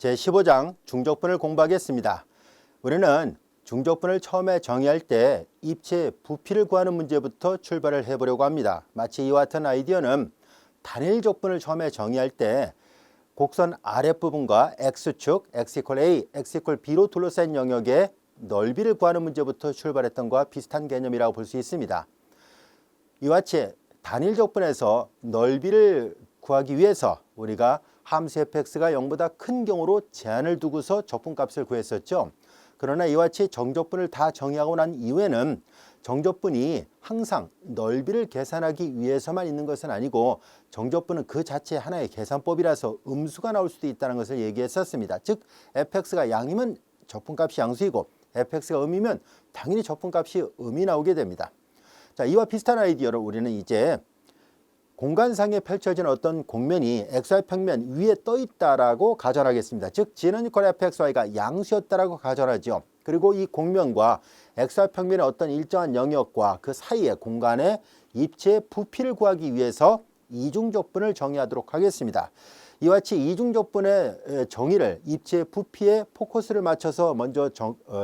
제15장 중적분을 공부하겠습니다. 우리는 중적분을 처음에 정의할 때 입체 부피를 구하는 문제부터 출발을 해보려고 합니다. 마치 이와 같은 아이디어는 단일 적분을 처음에 정의할 때 곡선 아랫부분과 x축, x=a, x=b로 둘러싼 영역의 넓이를 구하는 문제부터 출발했던 것과 비슷한 개념이라고 볼 수 있습니다. 이와 같이 단일 적분에서 넓이를 구하기 위해서 우리가 함수 fx가 0보다 큰 경우로 제한을 두고서 적분값을 구했었죠. 그러나 이와 같이 정적분을 다 정의하고 난 이후에는 정적분이 항상 넓이를 계산하기 위해서만 있는 것은 아니고 정적분은 그 자체 하나의 계산법이라서 음수가 나올 수도 있다는 것을 얘기했었습니다. 즉 fx가 양이면 적분값이 양수이고 fx가 음이면 당연히 적분값이 음이 나오게 됩니다. 자, 이와 비슷한 아이디어를 우리는 이제 공간상에 펼쳐진 어떤 곡면이 xy 평면 위에 떠 있다라고 가정하겠습니다. 즉 g는 fxy가 양수였다라고 가정하죠. 그리고 이 곡면과 xy 평면의 어떤 일정한 영역과 그 사이의 공간의 입체 부피를 구하기 위해서 이중적분을 정의하도록 하겠습니다. 이와 같이 이중적분의 정의를 입체 부피에 포커스를 맞춰서 먼저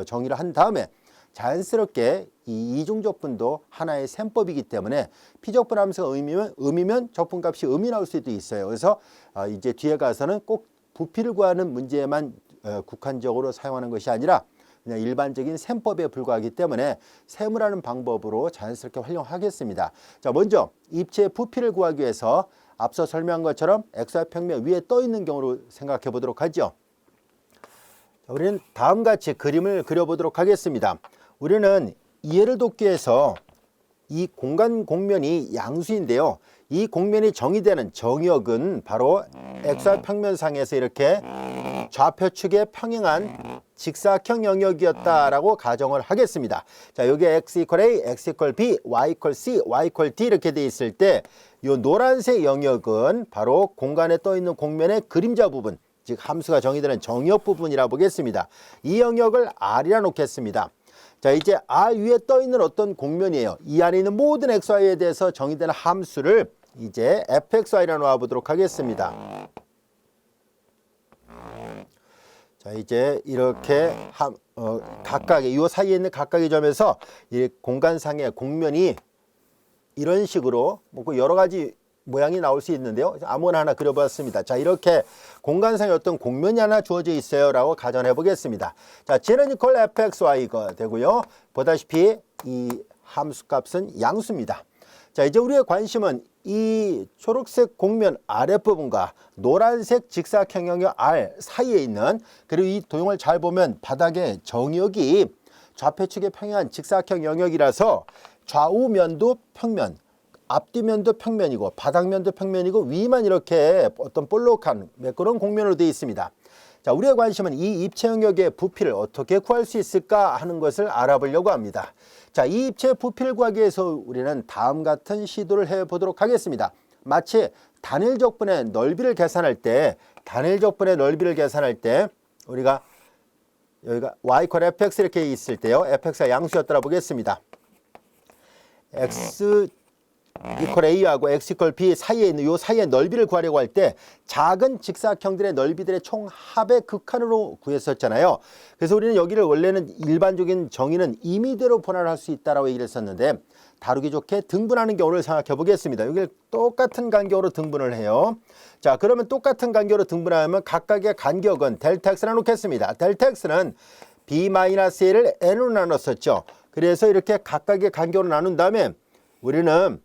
정의를 한 다음에 자연스럽게 이 이중적분도 하나의 셈법이기 때문에 피적분 함수가 음이면 적분값이 음이 나올 수도 있어요. 그래서 이제 뒤에 가서는 꼭 부피를 구하는 문제에만 국한적으로 사용하는 것이 아니라 그냥 일반적인 셈법에 불과하기 때문에 셈을 방법으로 자연스럽게 활용하겠습니다. 자, 먼저 입체 부피를 구하기 위해서 앞서 설명한 것처럼 xy 평면 위에 떠 있는 경우로 생각해 보도록 하죠. 자, 우리는 다음과 같이 그림을 그려보도록 하겠습니다. 우리는 이해를 돕기 위해서 이 공간 곡면이 양수인데요. 이 곡면이 정의되는 정역은 바로 xy 평면상에서 이렇게 좌표축에 평행한 직사각형 영역이었다라고 가정을 하겠습니다. 자, 여기 x=a, x=b, y=c, y=d 이렇게 돼 있을 때 이 노란색 영역은 바로 공간에 떠 있는 곡면의 그림자 부분, 즉 함수가 정의되는 정역 부분이라 보겠습니다. 이 영역을 R이라 놓겠습니다. 자, 이제 R 위에 떠 있는 어떤 곡면이에요. 이 안에 있는 모든 xy에 대해서 정의되는 함수를 이제 fxy라 놓아 보도록 하겠습니다. 자, 이제 이렇게 각각의 이 사이에 있는 각각의 점에서 이 공간상의 곡면이 이런 식으로 뭐 여러 가지 모양이 나올 수 있는데요. 아무거나 하나 그려봤습니다. 자, 이렇게 공간상에 어떤 곡면이 하나 주어져 있어요 라고 가정해 보겠습니다. 자, g는 fxy가 되고요. 보다시피 이 함수값은 양수입니다. 자, 이제 우리의 관심은 이 초록색 곡면 아랫부분과 노란색 직사각형 영역 R 사이에 있는, 그리고 이 도형을 잘 보면 바닥의 정역이 좌표축에 평행한 직사각형 영역이라서 좌우면도 평면, 앞뒤면도 평면이고 바닥면도 평면이고 위만 이렇게 어떤 볼록한 매끄러운 곡면으로 되어 있습니다. 자, 우리의 관심은 이 입체 영역의 부피를 어떻게 구할 수 있을까 하는 것을 알아보려고 합니다. 자, 이 입체 부피를 구하기 위해서 우리는 다음 같은 시도를 해보도록 하겠습니다. 마치 단일 적분의 넓이를 계산할 때 우리가 여기가 y=fx 이렇게 있을 때요. fx가 양수였더라 보겠습니다. x=a하고 x=b 사이에 있는 이 사이의 넓이를 구하려고 할 때 작은 직사각형들의 넓이들의 총 합의 극한으로 구했었잖아요. 그래서 우리는 여기를 원래는 일반적인 정의는 임의대로 분할할 수 있다라고 얘기를 했었는데 다루기 좋게 등분하는 경우를 생각해 보겠습니다. 여기를 똑같은 간격으로 등분을 해요. 자, 그러면 똑같은 간격으로 등분하면 각각의 간격은 델타 x라 놓겠습니다. 델타 x는 b-a를 n으로 나눴었죠. 그래서 이렇게 각각의 간격으로 나눈 다음에 우리는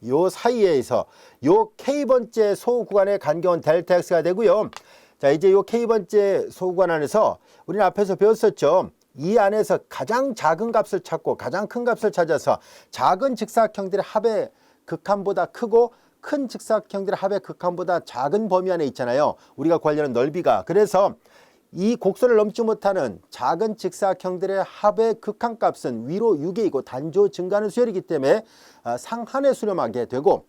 요 사이에서 요 k번째 소구간의 간격은 델타 x가 되고요. 자, 이제 요 k번째 소구간 안에서 우리는 앞에서 배웠었죠. 이 안에서 가장 작은 값을 찾고 가장 큰 값을 찾아서 작은 직사각형들의 합의 극한보다 크고 큰 직사각형들의 합의 극한보다 작은 범위 안에 있잖아요. 우리가 구하려는 넓이가. 그래서 이 곡선을 넘지 못하는 작은 직사각형들의 합의 극한값은 위로 6이고 단조 증가하는 수열이기 때문에 상한에 수렴하게 되고,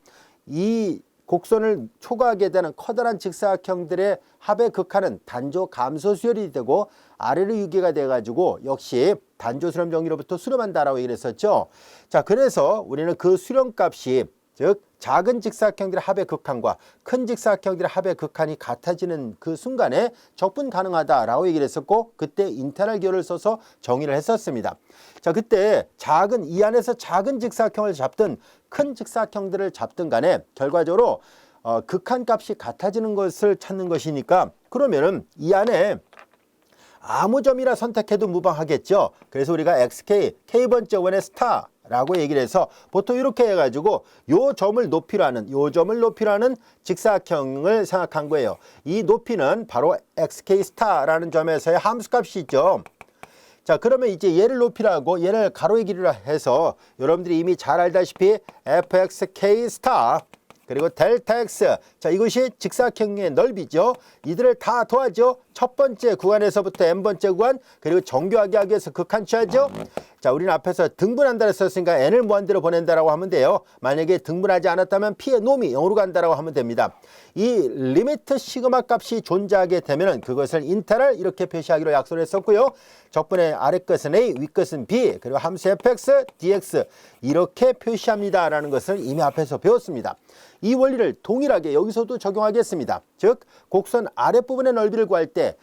이 곡선을 초과하게 되는 커다란 직사각형들의 합의 극한은 단조 감소 수열이 되고 아래로 유기가 돼가지고 역시 단조 수렴 정리로부터 수렴한다라고 얘기를 했었죠. 자, 그래서 우리는 그 수렴값이 즉 작은 직사각형들의 합의 극한과 큰 직사각형들의 합의 극한이 같아지는 그 순간에 적분 가능하다라고 얘기를 했었고, 그때 인테그랄 기호를 써서 정의를 했었습니다. 자, 그때 이 안에서 작은 직사각형을 잡든 큰 직사각형들을 잡든 간에 결과적으로 극한값이 같아지는 것을 찾는 것이니까, 그러면은 이 안에 아무 점이라 선택해도 무방하겠죠. 그래서 우리가 xk, k번째 원의 스타라고 얘기를 해서 보통 이렇게 해가지고 요 점을 높이로 하는 직사각형을 생각한 거예요. 이 높이는 바로 xk 스타라는 점에서의 함수값이죠. 자, 그러면 이제 얘를 높이라고 얘를 가로의 길이라 해서 여러분들이 이미 잘 알다시피 fxk 스타 그리고 델타 x, 자, 이것이 직사각형의 넓이죠. 이들을 다 더하죠. 첫 번째 구간에서부터 n번째 구간, 그리고 정교하게 하기 위해서 극한 취하죠. 자, 우리는 앞에서 등분한다고 썼으니까 n을 무한대로 보낸다라고 하면 돼요. 만약에 등분하지 않았다면 p의 놈이 0으로 간다라고 하면 됩니다. 이 리미트 시그마 값이 존재하게 되면 그것을 인테그랄 이렇게 표시하기로 약속을 했었고요. 적분의 아래 끝은 a, 위 끝은 b, 그리고 함수 fx, dx 이렇게 표시합니다라는 것을 이미 앞에서 배웠습니다. 이 원리를 동일하게 여기서도 적용하겠습니다. 즉 곡선 아랫부분의 넓이를 구할 때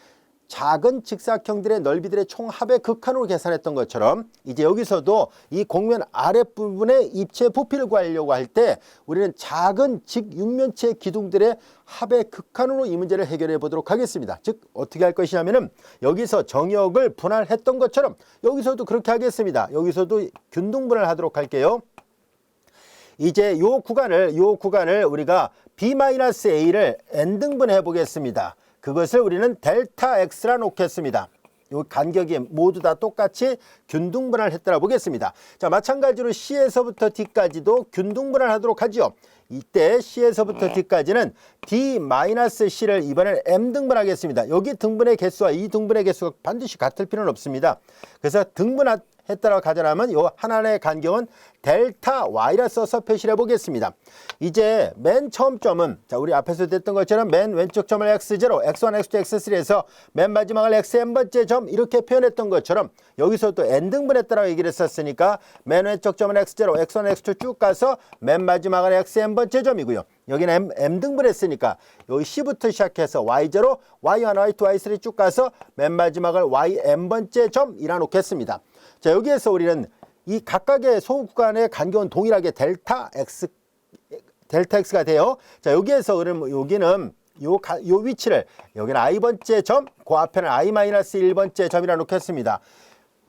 작은 직사각형들의 넓이들의 총합의 극한으로 계산했던 것처럼 이제 여기서도 이 곡면 아랫부분의 입체 부피를 구하려고 할 때 우리는 작은 직육면체 기둥들의 합의 극한으로 이 문제를 해결해 보도록 하겠습니다. 즉 어떻게 할 것이냐면은 여기서 정역을 분할했던 것처럼 여기서도 그렇게 하겠습니다. 여기서도 균등분할 하도록 할게요. 이제 요 구간을 우리가 b-a를 n등분 해 보겠습니다. 그것을 우리는 델타 x라 놓겠습니다. 요 간격이 모두 다 똑같이 균등분할 했다라 보겠습니다. 자, 마찬가지로 C에서부터 D까지도 균등분할 하도록 하죠. 이때 C에서부터 D까지는 D-C를 이번에 M등분하겠습니다. 여기 등분의 개수와 이 등분의 개수가 반드시 같을 필요는 없습니다. 그래서 등분했다라고 가정하면 요 하나의 간격은 델타 Y라 써서 표시를 해보겠습니다. 이제 맨 처음 점은 자, 우리 앞에서 됐던 것처럼 맨 왼쪽 점을 x0, x1, x2, x3에서 맨 마지막을 xn번째 점 이렇게 표현했던 것처럼 여기서 또 n등분했다라고 얘기를 했었으니까 맨 왼쪽 점은 x0, x1, x2 쭉 가서 맨 마지막은 xn번째 점이고요. 여기는 m등분했으니까 여기 C부터 시작해서 y0, y1, y2, y3 쭉 가서 맨 마지막을 yn번째 점이라 놓겠습니다. 자, 여기에서 우리는 이 각각의 소수 구간의 간격은 동일하게 델타 x가 돼요. 자, 여기에서 그러면 여기는 요 위치를 여기는 i번째 점, 그 앞에는 i-1번째 점이라 놓겠습니다.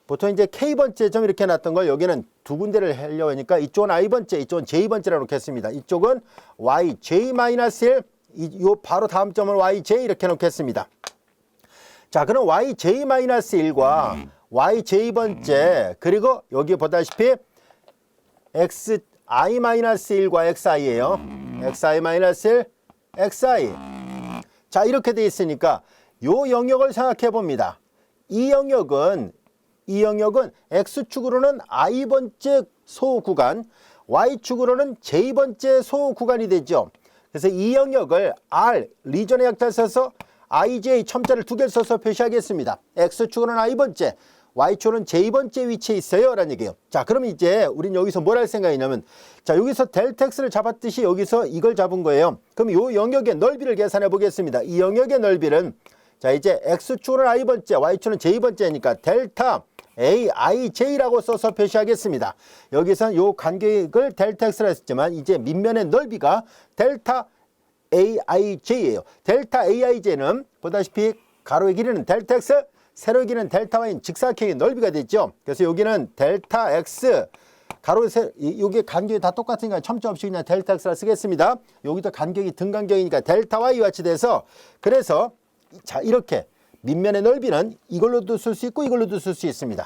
보통 이제 k번째 점 이렇게 놨던 걸 여기는 두 군데를 하려고 하니까 이쪽은 i번째, 이쪽은 j번째라 놓겠습니다. 이쪽은 yj-1, 요 바로 다음 점을 yj 이렇게 놓겠습니다. 자, 그럼 yj-1과 yj번째 그리고 여기 보다시피 xi-1과 xi예요. xi-1, xi. 자, 이렇게 돼 있으니까 요 영역을 생각해 봅니다. 이 영역은 x축으로는 i번째 소호 구간, y축으로는 j번째 소호 구간이 되죠. 그래서 이 영역을 r 리전의 약자를 써서 ij 첨자를 두 개를 써서 표시하겠습니다. x축으로는 i번째, y축은 j번째 위치에 있어요 라는 얘기예요. 자, 그럼 이제 우린 여기서 뭘 할 생각이냐면 자, 여기서 델타 x를 잡았듯이 여기서 이걸 잡은 거예요. 그럼 요 영역의 넓이를 계산해 보겠습니다. 이 영역의 넓이는 자, 이제 x축은 i번째, y축은 j번째니까 델타 aij라고 써서 표시하겠습니다. 여기서는 요 간격을 델타 x라 했지만 이제 밑면의 넓이가 델타 aij예요. 델타 aij는 보다시피 가로의 길이는 델타 x, 세로의 길이는 델타 y인 직사각형의 넓이가 됐죠. 그래서 여기는 델타 x 가로 여기 간격이 다 똑같으니까 첨자 없이 그냥 델타 x라 쓰겠습니다. 여기도 간격이 등간격이니까 델타 y와 같이 돼서 그래서 자, 이렇게 밑면의 넓이는 이걸로도 쓸 수 있고 이걸로도 쓸 수 있습니다.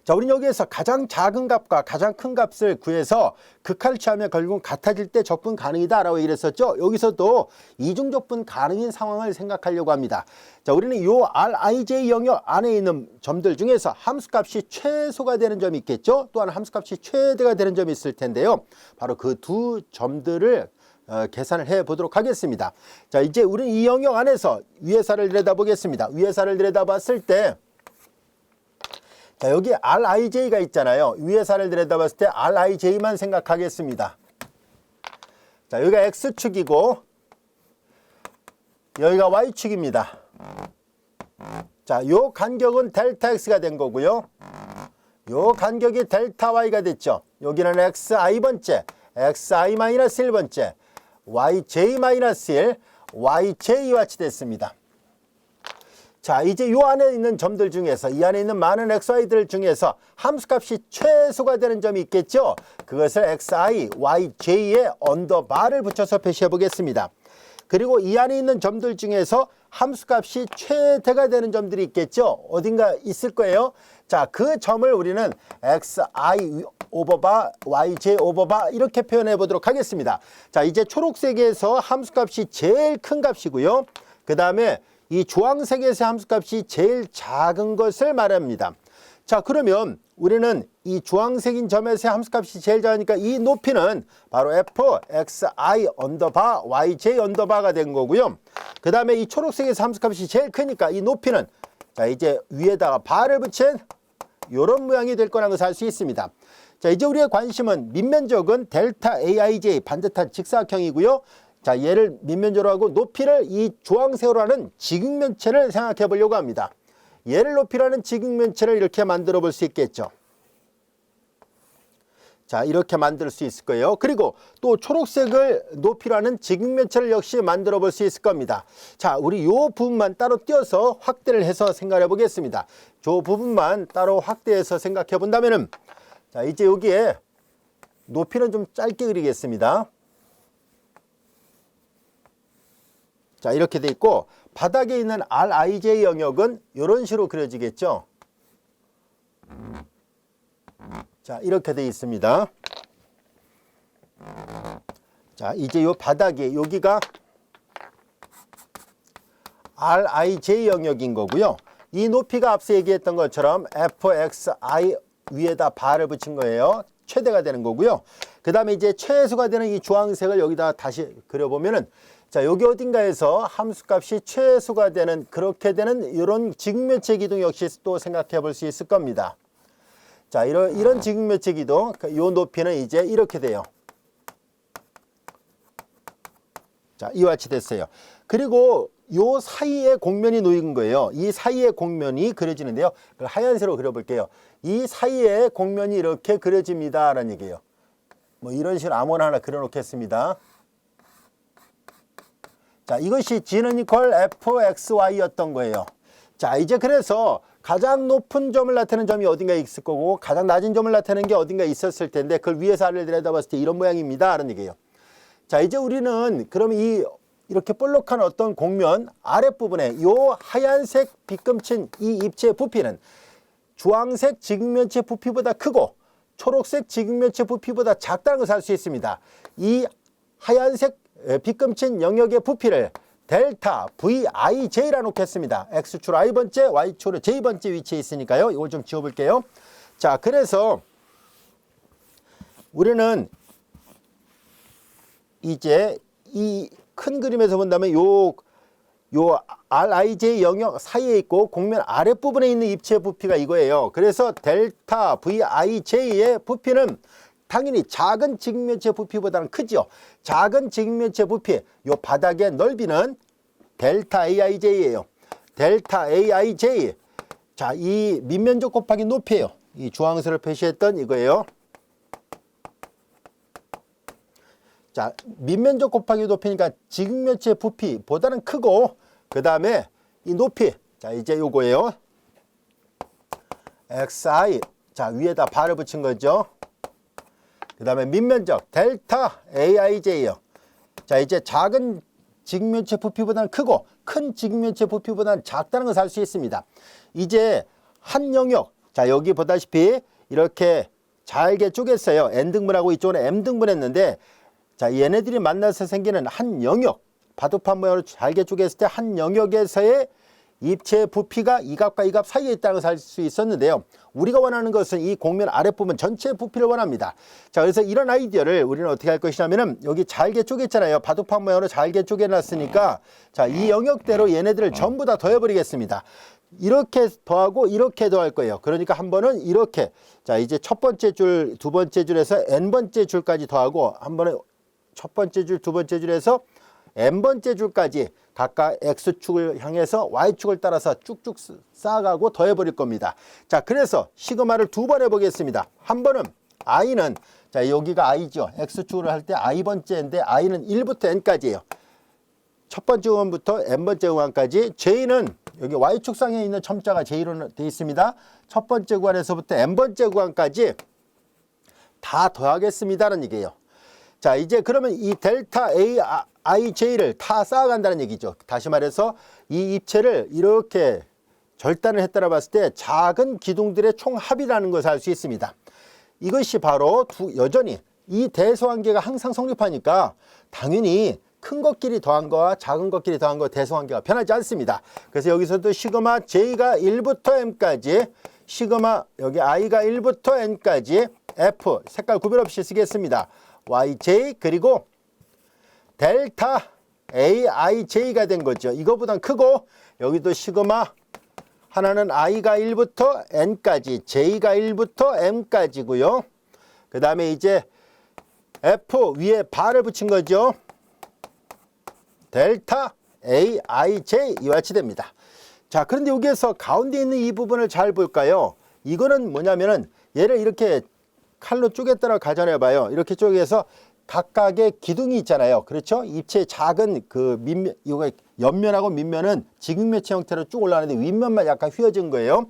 자, 우리는 여기에서 가장 작은 값과 가장 큰 값을 구해서 극한을 취하면 결국은 같아질 때 적분 가능이다 라고 얘기를 했었죠. 여기서도 이중적분 가능인 상황을 생각하려고 합니다. 자, 우리는 이 rij 영역 안에 있는 점들 중에서 함수값이 최소가 되는 점이 있겠죠. 또한 함수값이 최대가 되는 점이 있을 텐데요. 바로 그 두 점들을 계산을 해 보도록 하겠습니다. 자, 이제 우리는 이 영역 안에서 위에사를 들여다보겠습니다. 위에사를 들여다봤을 때 자, 여기 RIJ가 있잖아요. 위에사를 들여다봤을 때 RIJ만 생각하겠습니다. 자, 여기가 X축이고 여기가 Y축입니다. 자, 요 간격은 델타 X가 된 거고요. 요 간격이 델타 Y가 됐죠. 여기는 XI번째, XI-1번째, YJ-1, YJ와 같이 됐습니다. 자, 이제 요 안에 있는 점들 중에서 이 안에 있는 많은 XY들 중에서 함수값이 최소가 되는 점이 있겠죠. 그것을 XI, YJ에 언더바를 붙여서 표시해 보겠습니다. 그리고 이 안에 있는 점들 중에서 함수값이 최대가 되는 점들이 있겠죠. 어딘가 있을 거예요. 자, 그 점을 우리는 XI 오버바, YJ 오버바 이렇게 표현해 보도록 하겠습니다. 자, 이제 초록색에서 함수값이 제일 큰 값이고요. 그 다음에 이 주황색에서 함수값이 제일 작은 것을 말합니다. 자, 그러면 우리는 이 주황색인 점에서 함수값이 제일 작으니까 이 높이는 바로 fxi 언더바 yj 언더바가 된 거고요. 그 다음에 이 초록색에서 함수값이 제일 크니까 이 높이는 자, 이제 위에다가 바를 붙인 이런 모양이 될 거라는 것을 알 수 있습니다. 자, 이제 우리의 관심은 밑면적은 델타 aij 반듯한 직사각형이고요. 자, 얘를 밑면적으로 하고 높이를 이 주황색으로 하는 직육면체를 생각해 보려고 합니다. 얘를 높이라는 직육면체를 이렇게 만들어 볼 수 있겠죠. 자, 이렇게 만들 수 있을 거예요. 그리고 또 초록색을 높이라는 직육면체를 역시 만들어 볼 수 있을 겁니다. 자, 우리 요 부분만 따로 띄어서 확대를 해서 생각해 보겠습니다. 저 부분만 따로 확대해서 생각해 본다면은 자, 이제 여기에 높이는 좀 짧게 그리겠습니다. 자, 이렇게 돼 있고 바닥에 있는 RIJ 영역은 이런 식으로 그려지겠죠. 자, 이렇게 돼 있습니다. 자, 이제 요 바닥에 여기가 RIJ 영역인 거고요. 이 높이가 앞서 얘기했던 것처럼 fxi 위에다 바를 붙인 거예요. 최대가 되는 거고요. 그 다음에 이제 최소가 되는 이 주황색을 여기다 다시 그려보면은 자, 여기 어딘가에서 함수값이 최소가 되는 그렇게 되는 이런 직육면체 기둥 역시 또 생각해 볼 수 있을 겁니다. 자, 이런 직육면체 기둥, 요 높이는 이제 이렇게 돼요. 자, 이와 같이 됐어요. 그리고 요 사이에 공면이 놓인 거예요. 이 사이에 공면이 그려지는데요. 하얀색으로 그려볼게요. 이 사이에 공면이 이렇게 그려집니다. 라는 얘기예요. 뭐 이런 식으로 아무나 하나 그려놓겠습니다. 자, 이것이 G는 이퀄 fxy였던 거예요. 자, 이제 그래서 가장 높은 점을 나타내는 점이 어딘가 있을 거고 가장 낮은 점을 나타내는 게 어딘가 있었을 텐데 그걸 위에서 아래를 내려다봤을 때 이런 모양입니다. 라는 얘기예요. 자, 이제 우리는 그럼 이렇게 볼록한 어떤 공면 아랫부분에 요 하얀색 빗금친 이 입체의 부피는 주황색 직육면체 부피보다 크고 초록색 직육면체 부피보다 작다는 것을 알 수 있습니다. 이 하얀색 빗금친 영역의 부피를 델타 VIJ라 놓겠습니다. X축으로 I번째, Y축으로 J번째 위치에 있으니까요. 이걸 좀 지워볼게요. 자, 그래서 우리는 이제 이 큰 그림에서 본다면 요 RIJ 영역 사이에 있고 공면 아랫부분에 있는 입체 부피가 이거예요. 그래서 델타 VIJ의 부피는 당연히 작은 직육면체 부피보다는 크죠. 작은 직육면체 부피, 요 바닥의 넓이는 델타 AIJ예요. 델타 AIJ. 자, 이 밑면적 곱하기 높이예요. 이 주황색으로 표시했던 이거예요. 자, 밑면적 곱하기 높이니까 직육면체 부피보다는 크고 그 다음에 이 높이. 자, 이제 요거예요. XI. 자, 위에다 바를 붙인 거죠. 그 다음에 밑면적 델타 AIJ예요. 자, 이제 작은 직육면체 부피보다는 크고 큰 직육면체 부피보다는 작다는 것을 알 수 있습니다. 이제 한 영역, 자, 여기 보다시피 이렇게 잘게 쪼갰어요. N등분하고 이쪽은 M등분 했는데 자, 얘네들이 만나서 생기는 한 영역, 바둑판 모양으로 잘게 쪼갰을 때 한 영역에서의 입체 부피가 이 값과 이 값 사이에 있다는 것을 알 수 있었는데요. 우리가 원하는 것은 이 공면 아랫부분 전체의 부피를 원합니다. 자, 그래서 이런 아이디어를 우리는 어떻게 할 것이냐면은 여기 잘게 쪼갰잖아요. 바둑판 모양으로 잘게 쪼개놨으니까 자, 이 영역대로 얘네들을 전부 다 더해버리겠습니다. 이렇게 더하고 이렇게 더할 거예요. 그러니까 한 번은 이렇게 자, 이제 첫 번째 줄, 두 번째 줄에서 n번째 줄까지 더하고 한 번에 첫 번째 줄, 두 번째 줄에서 n번째 줄까지 각각 x축을 향해서 y축을 따라서 쭉쭉 쌓아가고 더해버릴 겁니다. 자, 그래서 시그마를 두 번 해보겠습니다. 한 번은 i는, 자, 여기가 i죠. x축을 할 때 i번째인데 i는 1부터 n까지예요. 첫 번째 구간부터 n번째 구간까지. j는 여기 y축상에 있는 첨자가 j로 되어 있습니다. 첫 번째 구간에서부터 n번째 구간까지 다 더하겠습니다라는 얘기예요. 자, 이제 그러면 이 델타 A, IJ를 다 쌓아간다는 얘기죠. 다시 말해서 이 입체를 이렇게 절단을 했다라 봤을 때 작은 기둥들의 총합이라는 것을 알 수 있습니다. 이것이 바로 여전히 이 대소관계가 항상 성립하니까 당연히 큰 것끼리 더한 거와 작은 것끼리 더한 거 대소관계가 변하지 않습니다. 그래서 여기서도 시그마 J가 1부터 M까지, 시그마 여기 I가 1부터 N까지 F 색깔 구별 없이 쓰겠습니다. YJ 그리고 델타 AIJ가 된 거죠. 이거보단 크고 여기도 시그마 하나는 I가 1부터 N까지, J가 1부터 M까지고요. 그 다음에 이제 F 위에 바를 붙인 거죠. 델타 AIJ 이와 같이 됩니다. 자, 그런데 여기에서 가운데 있는 이 부분을 잘 볼까요? 이거는 뭐냐면은 얘를 이렇게 칼로 쪼개따라 가정해 봐요. 이렇게 쪼개서 각각의 기둥이 있잖아요. 그렇죠? 입체의 작은 그 밑면, 이거 옆면하고 밑면은 직육면체 형태로 쭉 올라가는데 윗면만 약간 휘어진 거예요.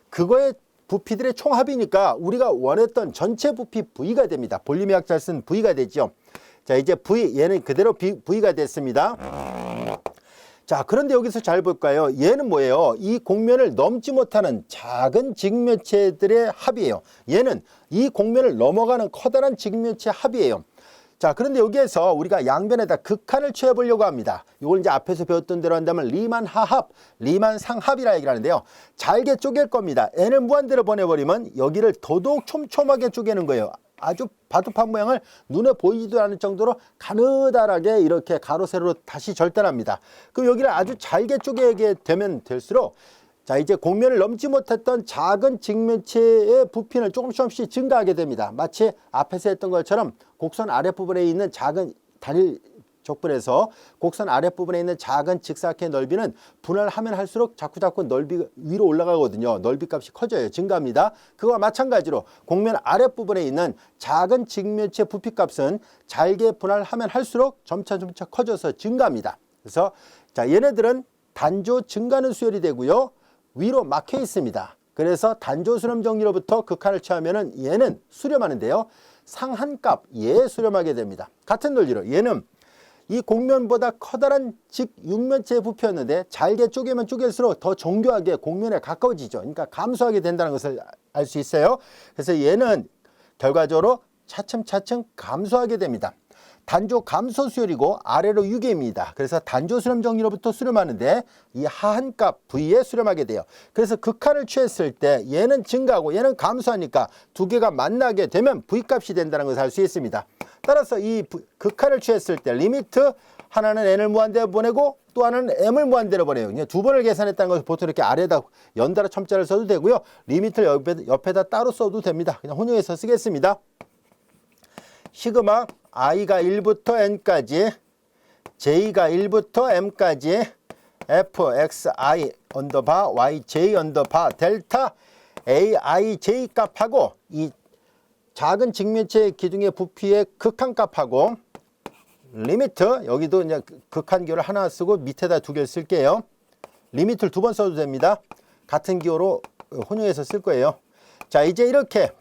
그거의 부피들의 총합이니까 우리가 원했던 전체 부피 V가 됩니다. 볼륨의학 잘 쓴 V가 되죠. 자, 이제 V, 얘는 그대로 V가 됐습니다. 자, 그런데 여기서 잘 볼까요? 얘는 뭐예요? 이 공면을 넘지 못하는 작은 직면체들의 합이에요. 얘는 이 공면을 넘어가는 커다란 직면체 합이에요. 자, 그런데 여기에서 우리가 양변에다 극한을 취해 보려고 합니다. 이걸 이제 앞에서 배웠던 대로 한다면 리만 하합, 리만 상합이라 얘기를 하는데요. 잘게 쪼갤 겁니다. n을 무한대로 보내버리면 여기를 더더욱 촘촘하게 쪼개는 거예요. 아주 바둑판 모양을 눈에 보이지도 않을 정도로 가느다랗게 이렇게 가로 세로로 다시 절단합니다. 그럼 여기를 아주 잘게 쪼개게 되면 될수록 자, 이제 공면을 넘지 못했던 작은 직면체의 부피는 조금씩 증가하게 됩니다. 마치 앞에서 했던 것처럼 곡선 아랫부분에 있는 작은 단일 적분에서 곡선 아랫부분에 있는 작은 직사각의 넓이는 분할하면 할수록 자꾸 넓이가 위로 올라가거든요. 넓이 값이 커져요. 증가합니다. 그와 마찬가지로 공면 아랫부분에 있는 작은 직면체 부피 값은 잘게 분할하면 할수록 점차 커져서 증가합니다. 그래서 자, 얘네들은 단조 증가는 수열이 되고요. 위로 막혀 있습니다. 그래서 단조 수렴 정리로부터 극한을 취하면은 얘는 수렴하는데요. 상한값 얘 수렴하게 됩니다. 같은 논리로 얘는 이 공면보다 커다란 직육면체의 부피였는데 잘게 쪼개면 쪼갤수록 더 정교하게 공면에 가까워지죠. 그러니까 감소하게 된다는 것을 알 수 있어요. 그래서 얘는 결과적으로 차츰 감소하게 됩니다. 단조 감소 수열이고 아래로 유계입니다. 그래서 단조 수렴 정리로부터 수렴하는데 이 하한값 V에 수렴하게 돼요. 그래서 극한을 취했을 때 얘는 증가하고 얘는 감소하니까 두 개가 만나게 되면 V값이 된다는 것을 알 수 있습니다. 따라서 이 극한을 취했을 때 리미트 하나는 n을 무한대로 보내고 또 하나는 m을 무한대로 보내요. 두 번을 계산했다는 것을 보통 이렇게 아래에다 연달아 첨자를 써도 되고요. 리미트를 옆에다 따로 써도 됩니다. 그냥 혼용해서 쓰겠습니다. 시그마 i가 1부터 n까지, j가 1부터 m까지, fxi 언더바 yj 언더바 델타 aij 값하고 이 작은 직면체 기둥의 부피의 극한 값하고 리미트, 여기도 이제 극한 기호를 하나 쓰고 밑에다 두 개를 쓸게요. 리미트를 두 번 써도 됩니다. 같은 기호로 혼용해서 쓸 거예요. 자, 이제 이렇게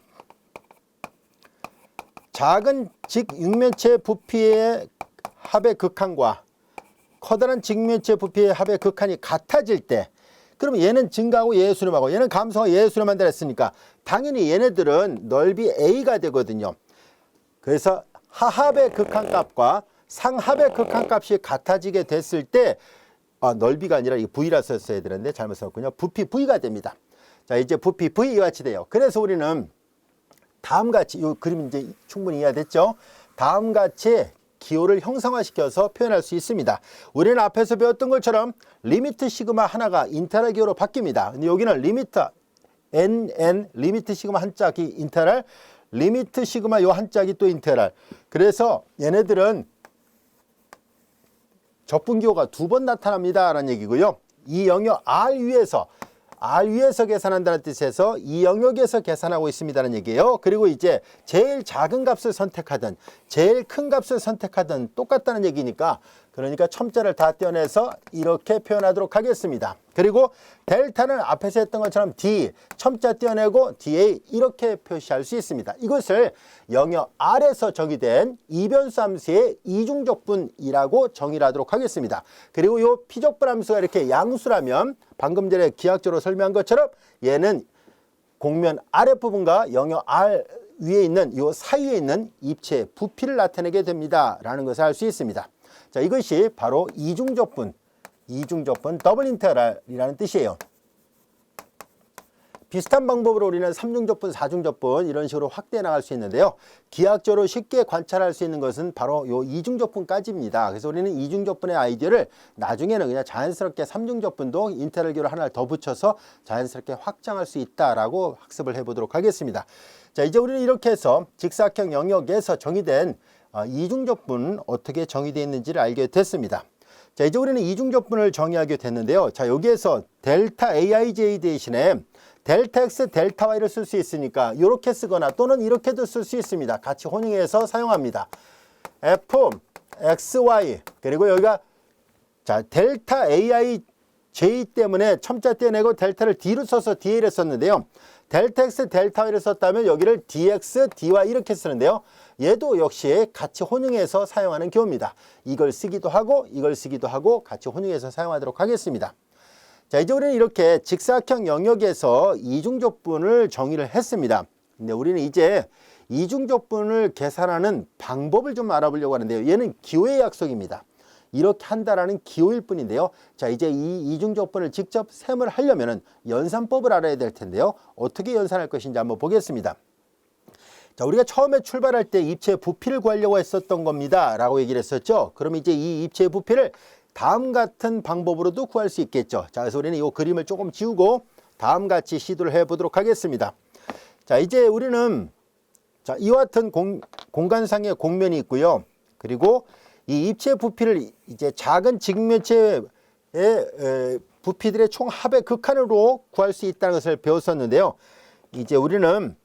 작은 직육면체 부피의 합의 극한과 커다란 직면체 부피의 합의 극한이 같아질 때 그러면 얘는 증가하고 얘 수렴하고 얘는 감소하고 얘 수렴한다 했으니까 당연히 얘네들은 넓이 A가 되거든요. 그래서 하합의 극한값과 상합의 극한값이 같아지게 됐을 때 넓이가 아니라 이 V라 썼어야 되는데 잘못 썼군요. 부피 V가 됩니다. 자, 이제 부피 V 이와 같이 돼요. 그래서 우리는 다음같이 이 그림 이제 충분히 이해됐죠? 다음같이 기호를 형상화시켜서 표현할 수 있습니다. 우리는 앞에서 배웠던 것처럼 리미트 시그마 하나가 인테그랄 기호로 바뀝니다. 근데 여기는 리미트 NN 리미트 시그마 한자 인테그랄 리미트 시그마 요 한짝이 또 인테그랄. 그래서 얘네들은 적분기호가 두 번 나타납니다 라는 얘기고요. 이 영역 R 위에서 계산한다는 뜻에서 이 영역에서 계산하고 있습니다는 얘기예요. 그리고 이제 제일 작은 값을 선택하든 제일 큰 값을 선택하든 똑같다는 얘기니까, 그러니까 첨자를 다 떼어내서 이렇게 표현하도록 하겠습니다. 그리고 델타는 앞에서 했던 것처럼 D, 첨자 떼어내고 DA 이렇게 표시할 수 있습니다. 이것을 영역 R에서 정의된 이변수 함수의 이중적분이라고 정의를 하도록 하겠습니다. 그리고 이 피적분 함수가 이렇게 양수라면 방금 전에 기하학적으로 설명한 것처럼 얘는 곡면 아랫부분과 영역 R 위에 있는 이 사이에 있는 입체 부피를 나타내게 됩니다 라는 것을 알 수 있습니다. 자, 이것이 바로 이중적분 더블 인테그랄이라는 뜻이에요. 비슷한 방법으로 우리는 3중적분, 4중적분 이런 식으로 확대해 나갈 수 있는데요. 기하학적으로 쉽게 관찰할 수 있는 것은 바로 요 이중적분까지입니다. 그래서 우리는 이중적분의 아이디어를 나중에는 그냥 자연스럽게 3중적분도 인테그랄기로 하나를 더 붙여서 자연스럽게 확장할 수 있다라고 학습을 해보도록 하겠습니다. 자, 이제 우리는 이렇게 해서 직사각형 영역에서 정의된 이중적분 어떻게 정의되어 있는지를 알게 됐습니다. 자, 이제 우리는 이중적분을 정의하게 됐는데요. 자, 여기에서 델타 aij 대신에 델타 x, 델타 y를 쓸 수 있으니까 이렇게 쓰거나 또는 이렇게도 쓸 수 있습니다. 같이 혼용해서 사용합니다. f xy 그리고 여기가 자 델타 aij 때문에 첨자 떼내고 델타를 d로 써서 da를 썼는데요. 델타 x, 델타 y를 썼다면 여기를 dx, dy 이렇게 쓰는데요. 얘도 역시 같이 혼용해서 사용하는 경우입니다. 이걸 쓰기도 하고 이걸 쓰기도 하고 같이 혼용해서 사용하도록 하겠습니다. 자, 이제 우리는 이렇게 직사각형 영역에서 이중적분을 정의를 했습니다. 근데 우리는 이제 이중적분을 계산하는 방법을 좀 알아보려고 하는데요. 얘는 기호의 약속입니다. 이렇게 한다라는 기호일 뿐인데요. 자, 이제 이 이중적분을 직접 셈을 하려면은 연산법을 알아야 될 텐데요. 어떻게 연산할 것인지 한번 보겠습니다. 자, 우리가 처음에 출발할 때 입체의 부피를 구하려고 했었던 겁니다 라고 얘기를 했었죠. 그럼 이제 이 입체의 부피를 다음 같은 방법으로도 구할 수 있겠죠. 자, 그래서 우리는 이 그림을 조금 지우고 다음 같이 시도를 해 보도록 하겠습니다. 자, 이제 우리는 자, 이와 같은 공간상의 곡면이 있고요. 그리고 이 입체 부피를 이제 작은 직면체의 부피들의 총 합의 극한으로 구할 수 있다는 것을 배웠었는데요. 이제 우리는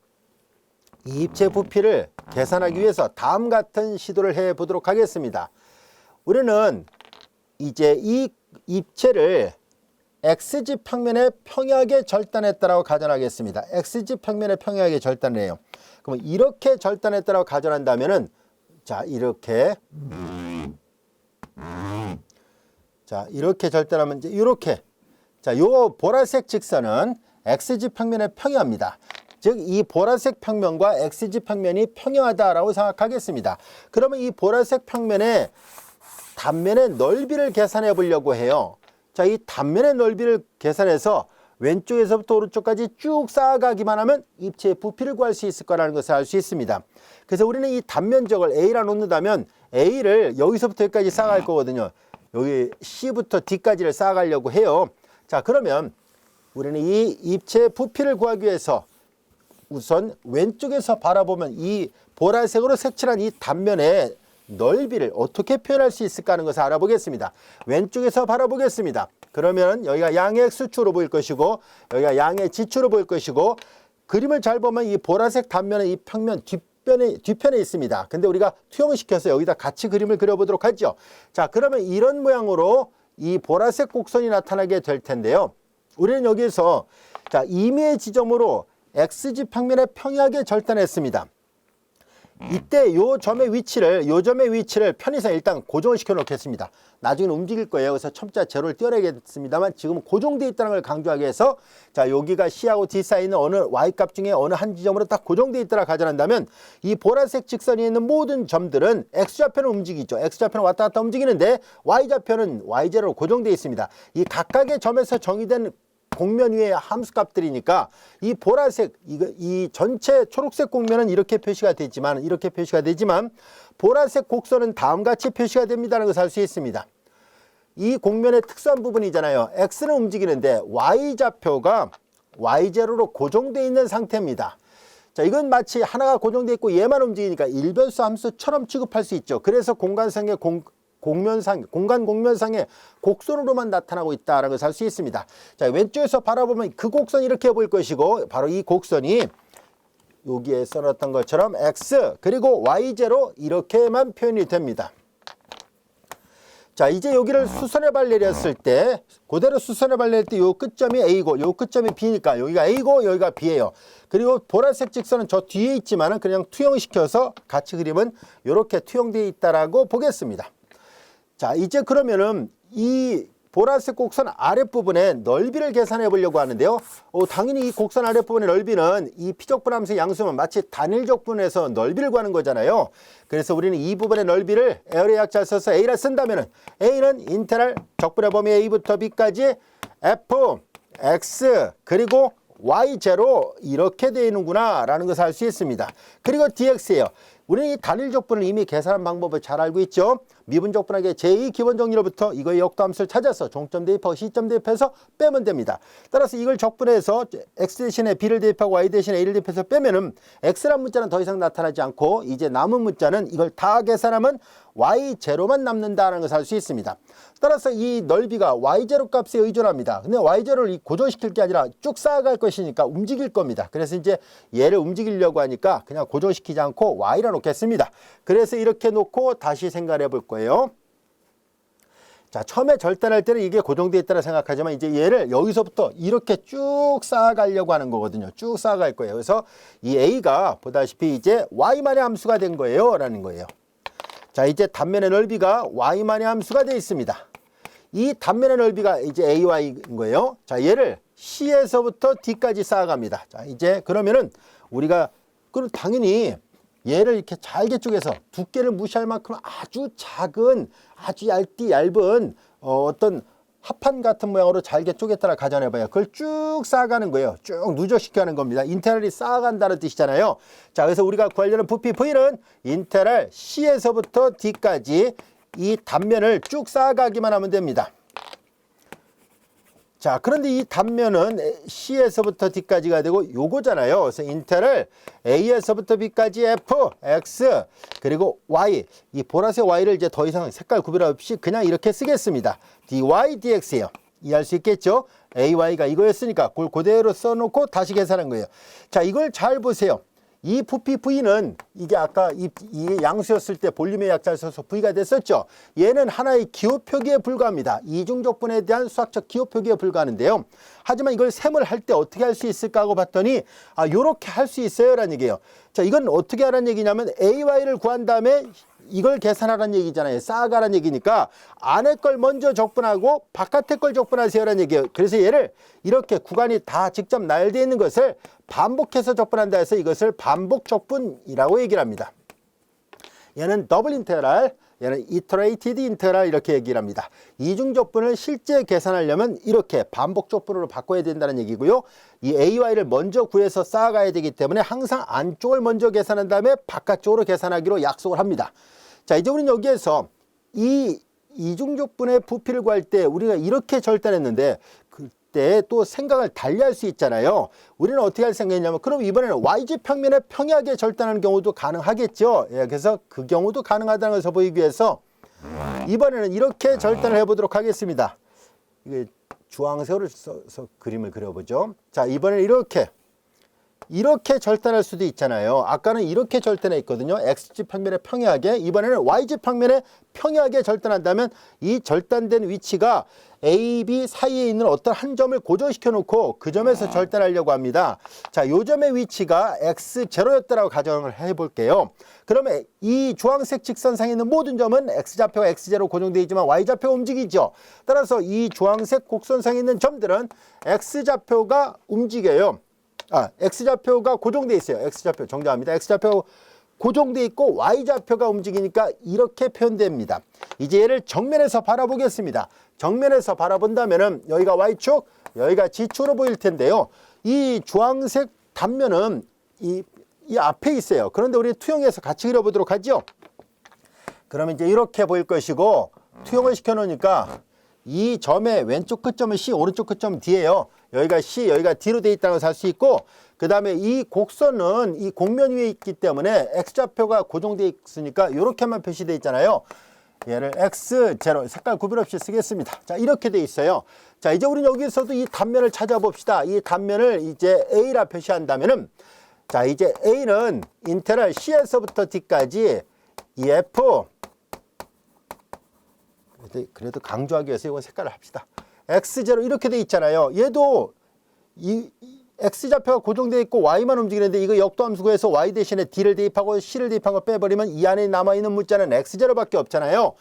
이 입체 부피를 계산하기 위해서 다음 같은 시도를 해 보도록 하겠습니다. 우리는 이제 이 입체를 x지 평면에 평이하게 절단했다라고 가정하겠습니다. x지 평면에 평이하게 절단을 해요. 그러면 이렇게 절단했다라고 가정한다면은 자, 이렇게 자, 이렇게 절단하면 이제 이렇게 자, 요 보라색 직선은 x지 평면에 평이합니다. 즉, 이 보라색 평면과 x지 평면이 평이하다라고 생각하겠습니다. 그러면 이 보라색 평면의 단면의 넓이를 계산해 보려고 해요. 자, 이 단면의 넓이를 계산해서 왼쪽에서부터 오른쪽까지 쭉 쌓아가기만 하면 입체의 부피를 구할 수 있을 거라는 것을 알 수 있습니다. 그래서 우리는 이 단면적을 A라 놓는다면 A를 여기서부터 여기까지 쌓아갈 거거든요. 여기 C부터 D까지를 쌓아가려고 해요. 자, 그러면 우리는 이 입체의 부피를 구하기 위해서 우선 왼쪽에서 바라보면 이 보라색으로 색칠한 이 단면의 넓이를 어떻게 표현할 수 있을까 하는 것을 알아보겠습니다. 왼쪽에서 바라보겠습니다. 그러면 여기가 양의 X축으로 보일 것이고 여기가 양의 G축으로 보일 것이고 그림을 잘 보면 이 보라색 단면의 이 평면 뒤편에 있습니다. 근데 우리가 투영시켜서 여기다 같이 그림을 그려보도록 하죠. 자, 그러면 이런 모양으로 이 보라색 곡선이 나타나게 될 텐데요. 우리는 여기서 자, 임의의 지점으로 X지 평면에 평이하게 절단했습니다. 이때 요 점의 위치를 편의상 일단 고정을 시켜 놓겠습니다. 나중에는 움직일 거예요. 그래서 첨자 제로를 띄워내겠습니다만 지금 고정되어 있다는 걸 강조하기 위해서 자, 여기가 C하고 D 사이는 어느 Y값 중에 어느 한 지점으로 딱 고정되어 있다라 가정한다면 이 보라색 직선이 있는 모든 점들은 X좌표는 움직이죠. X좌표는 왔다 갔다 움직이는데 Y좌표는 Y제로로 고정되어 있습니다. 이 각각의 점에서 정의된 곡면 위에 함수값들이니까 이 보라색 이 전체 초록색 곡면은 이렇게 표시가 되지만 보라색 곡선은 다음같이 표시가 됩니다라는 것을 알 수 있습니다. 이 곡면의 특수한 부분이잖아요. X는 움직이는데 Y좌표가 Y제로로 고정되어 있는 상태입니다. 자, 이건 마치 하나가 고정되어 있고 얘만 움직이니까 일변수 함수처럼 취급할 수 있죠. 그래서 공간 공면상의 곡선으로만 나타나고 있다라는 것을 알 수 있습니다. 자, 왼쪽에서 바라보면 그 곡선이 이렇게 보일 것이고 바로 이 곡선이 여기에 써놨던 것처럼 x 그리고 y제로 이렇게만 표현이 됩니다. 자, 이제 여기를 수선의 발 내렸을 때 그대로 수선의 발 내릴 때 요 끝점이 A고 요 끝점이 B니까 여기가 A고 여기가 B예요. 그리고 보라색 직선은 저 뒤에 있지만은 그냥 투영시켜서 같이 그리면 이렇게 투영되어 있다라고 보겠습니다. 자, 이제 그러면은 이 보라색 곡선 아랫부분에 넓이를 계산해 보려고 하는데요. 당연히 이 곡선 아랫부분의 넓이는 이 피적분함수의 양수면 마치 단일적분에서 넓이를 구하는 거잖아요. 그래서 우리는 이 부분의 넓이를 에어리어 약자를 써서 A라 쓴다면은 A는 인테랄 적분의 범위 A부터 B까지 F, X 그리고 Y0 이렇게 되어 있는구나 라는 것을 알 수 있습니다. 그리고 DX예요. 우리는 이 단일적분을 이미 계산한 방법을 잘 알고 있죠. 미분적분하게 제2 기본 정리로부터 이거의 역도함수를 찾아서 종점 대입하고 시점 대입해서 빼면 됩니다. 따라서 이걸 적분해서 x 대신에 b를 대입하고 y 대신에 a를 대입해서 빼면은 x란 문자는 더 이상 나타나지 않고 이제 남은 문자는 이걸 다 계산하면 y0만 남는다는 것을 알 수 있습니다. 따라서 이 넓이가 y0 값에 의존합니다. 근데 y0를 고정시킬 게 아니라 쭉 쌓아갈 것이니까 움직일 겁니다. 그래서 이제 얘를 움직이려고 하니까 그냥 고정시키지 않고 y라 놓겠습니다. 그래서 이렇게 놓고 다시 생각해 볼 거예요. 자, 처음에 절단할 때는 이게 고정되어 있다고 생각하지만 이제 얘를 여기서부터 이렇게 쭉 쌓아가려고 하는 거거든요. 쭉 쌓아갈 거예요. 그래서 이 A가 보다시피 이제 Y만의 함수가 된 거예요. 라는 거예요. 자, 이제 단면의 넓이가 Y만의 함수가 되어 있습니다. 이 단면의 넓이가 이제 AY인 거예요. 자, 얘를 C에서부터 D까지 쌓아갑니다. 자, 이제 그러면은 우리가 그럼 당연히 얘를 이렇게 잘게 쪼개서 두께를 무시할 만큼 아주 작은 아주 얇은 어떤 합판 같은 모양으로 잘게 쪼갰다라 가정해봐요. 그걸 쭉 쌓아가는 거예요. 쭉 누적시켜 가는 겁니다. 인테랄이 쌓아간다는 뜻이잖아요. 자, 그래서 우리가 구하려는 부피 V는 인테랄 C에서부터 D까지 이 단면을 쭉 쌓아가기만 하면 됩니다. 자, 그런데 이 단면은 C에서부터 D까지가 되고 요거잖아요. 그래서 인테랄 A에서부터 B까지 F, X 그리고 Y 이 보라색 Y를 이제 더 이상 색깔 구별 없이 그냥 이렇게 쓰겠습니다. dy, dx예요. 이해할 수 있겠죠? AY가 이거였으니까 그걸 그대로 써놓고 다시 계산한 거예요. 자, 이걸 잘 보세요. 이 부피 V는 이게 아까 이 양수였을 때 볼륨의 약자를 써서 V가 됐었죠. 얘는 하나의 기호표기에 불과합니다. 이중적분에 대한 수학적 기호표기에 불과하는데요. 하지만 이걸 셈을 할 때 어떻게 할 수 있을까 하고 봤더니 요렇게 할 수 있어요 라는 얘기예요. 자, 이건 어떻게 하라는 얘기냐면 AY를 구한 다음에 이걸 계산하라는 얘기잖아요. 쌓아가라는 얘기니까 안에 걸 먼저 적분하고 바깥에 걸 적분하세요라는 얘기예요. 그래서 얘를 이렇게 구간이 다 직접 나열되어 있는 것을 반복해서 적분한다 해서 이것을 반복 적분이라고 얘기를 합니다. 얘는 더블 인테그랄, 얘는 이터레이티드 인테그랄 이렇게 얘기를 합니다. 이중 적분을 실제 계산하려면 이렇게 반복 적분으로 바꿔야 된다는 얘기고요. 이 AY를 먼저 구해서 쌓아가야 되기 때문에 항상 안쪽을 먼저 계산한 다음에 바깥쪽으로 계산하기로 약속을 합니다. 자, 이제 우리는 여기에서 이 이중적분의 부피를 구할 때 우리가 이렇게 절단했는데 그때 또 생각을 달리할 수 있잖아요. 우리는 어떻게 할 생각이냐면 그럼 이번에는 YG 평면에 평이하게 절단하는 경우도 가능하겠죠. 예, 그래서 그 경우도 가능하다는 것을 보이기 위해서 이번에는 이렇게 절단을 해보도록 하겠습니다. 이게 주황색으로 써서 그림을 그려보죠. 자, 이번에는 이렇게 절단할 수도 있잖아요. 아까는 이렇게 절단했거든요. XG 평면에 평이하게. 이번에는 YG 평면에 평이하게 절단한다면 이 절단된 위치가 A, B 사이에 있는 어떤 한 점을 고정시켜 놓고 그 점에서 절단하려고 합니다. 자, 요 점의 위치가 X0였다라고 가정을 해볼게요. 그러면 이 주황색 직선상에 있는 모든 점은 X좌표가 X0로 고정되어 있지만 Y좌표가 움직이죠. 따라서 이 주황색 곡선상에 있는 점들은 X좌표가 움직여요. X좌표가 고정되어 있어요. X좌표 정정합니다. X좌표 고정되어 있고 Y좌표가 움직이니까 이렇게 표현됩니다. 이제 얘를 정면에서 바라보겠습니다. 정면에서 바라본다면은 여기가 Y축, 여기가 G축으로 보일 텐데요. 이 주황색 단면은 이 앞에 있어요. 그런데 우리 투영해서 같이 그려보도록 하죠. 그러면 이제 이렇게 보일 것이고 투영을 시켜 놓으니까 이 점의 왼쪽 끝점은 C, 오른쪽 끝점은 D예요. 여기가 C, 여기가 D로 되어 있다는 것을 알 수 있고 그 다음에 이 곡선은 이 곡면 위에 있기 때문에 x좌표가 고정되어 있으니까 이렇게만 표시되어 있잖아요. 얘를 x0 색깔 구별 없이 쓰겠습니다. 자, 이렇게 돼 있어요. 자, 이제 우리는 여기서도 이 단면을 찾아봅시다. 이 단면을 이제 A라 표시한다면은, 자, 이제 A는 인테럴 C에서부터 D까지 이 F, 그래도 강조하기 위해서 이거 색깔을 합시다. x0 이렇게 돼 있잖아요. 얘도 이 x좌표가 고정되어 있고 y만 움직이는데 이거 역도함수 구해서 y 대신에 d를 대입하고 c를 대입한 거 빼버리면 이 안에 남아있는 문자는 x0밖에 없잖아요.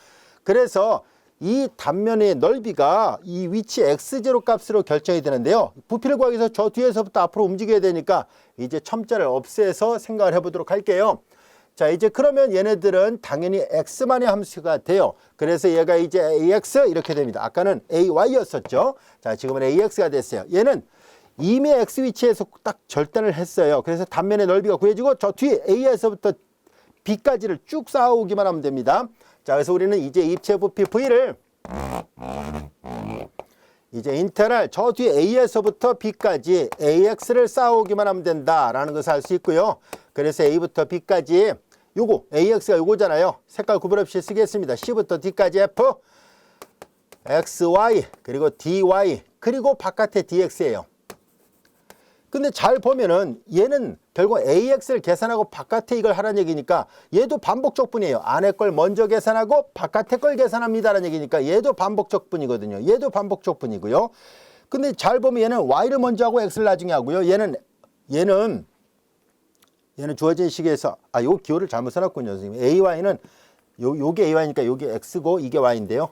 그래서 이 단면의 넓이가 이 위치 x0 값으로 결정이 되는데요. 부피를 구하기 위해서 저 뒤에서부터 앞으로 움직여야 되니까 이제 첨자를 없애서 생각을 해보도록 할게요. 자, 이제 그러면 얘네들은 당연히 x만의 함수가 돼요. 그래서 얘가 이제 ax 이렇게 됩니다. 아까는 ay였었죠. 자, 지금은 ax가 됐어요. 얘는 이미 x 위치에서 딱 절단을 했어요. 그래서 단면의 넓이가 구해지고 저 뒤에 a에서부터 b까지를 쭉 쌓아오기만 하면 됩니다. 자, 그래서 우리는 이제 입체 부피 v를 이제 인테럴 저 뒤에 a에서부터 b까지 ax를 쌓아오기만 하면 된다라는 것을 알 수 있고요. 그래서 a부터 b까지 요거 ax가 요거잖아요. 색깔 구별 없이 쓰겠습니다. c부터 d까지 f xy 그리고 dy 그리고 바깥에 dx예요. 근데 잘 보면은 얘는 결국 AX를 계산하고 바깥에 이걸 하라는 얘기니까 얘도 반복적분이에요. 안에 걸 먼저 계산하고 바깥에 걸 계산합니다라는 얘기니까 얘도 반복적분이거든요. 얘도 반복적분이고요. 근데 잘 보면 얘는 Y를 먼저 하고 X를 나중에 하고요. 얘는 주어진 식에서 요 기호를 잘못 써놨군요, 선생님. AY는 요게 AY니까 요게 X고 이게 Y인데요.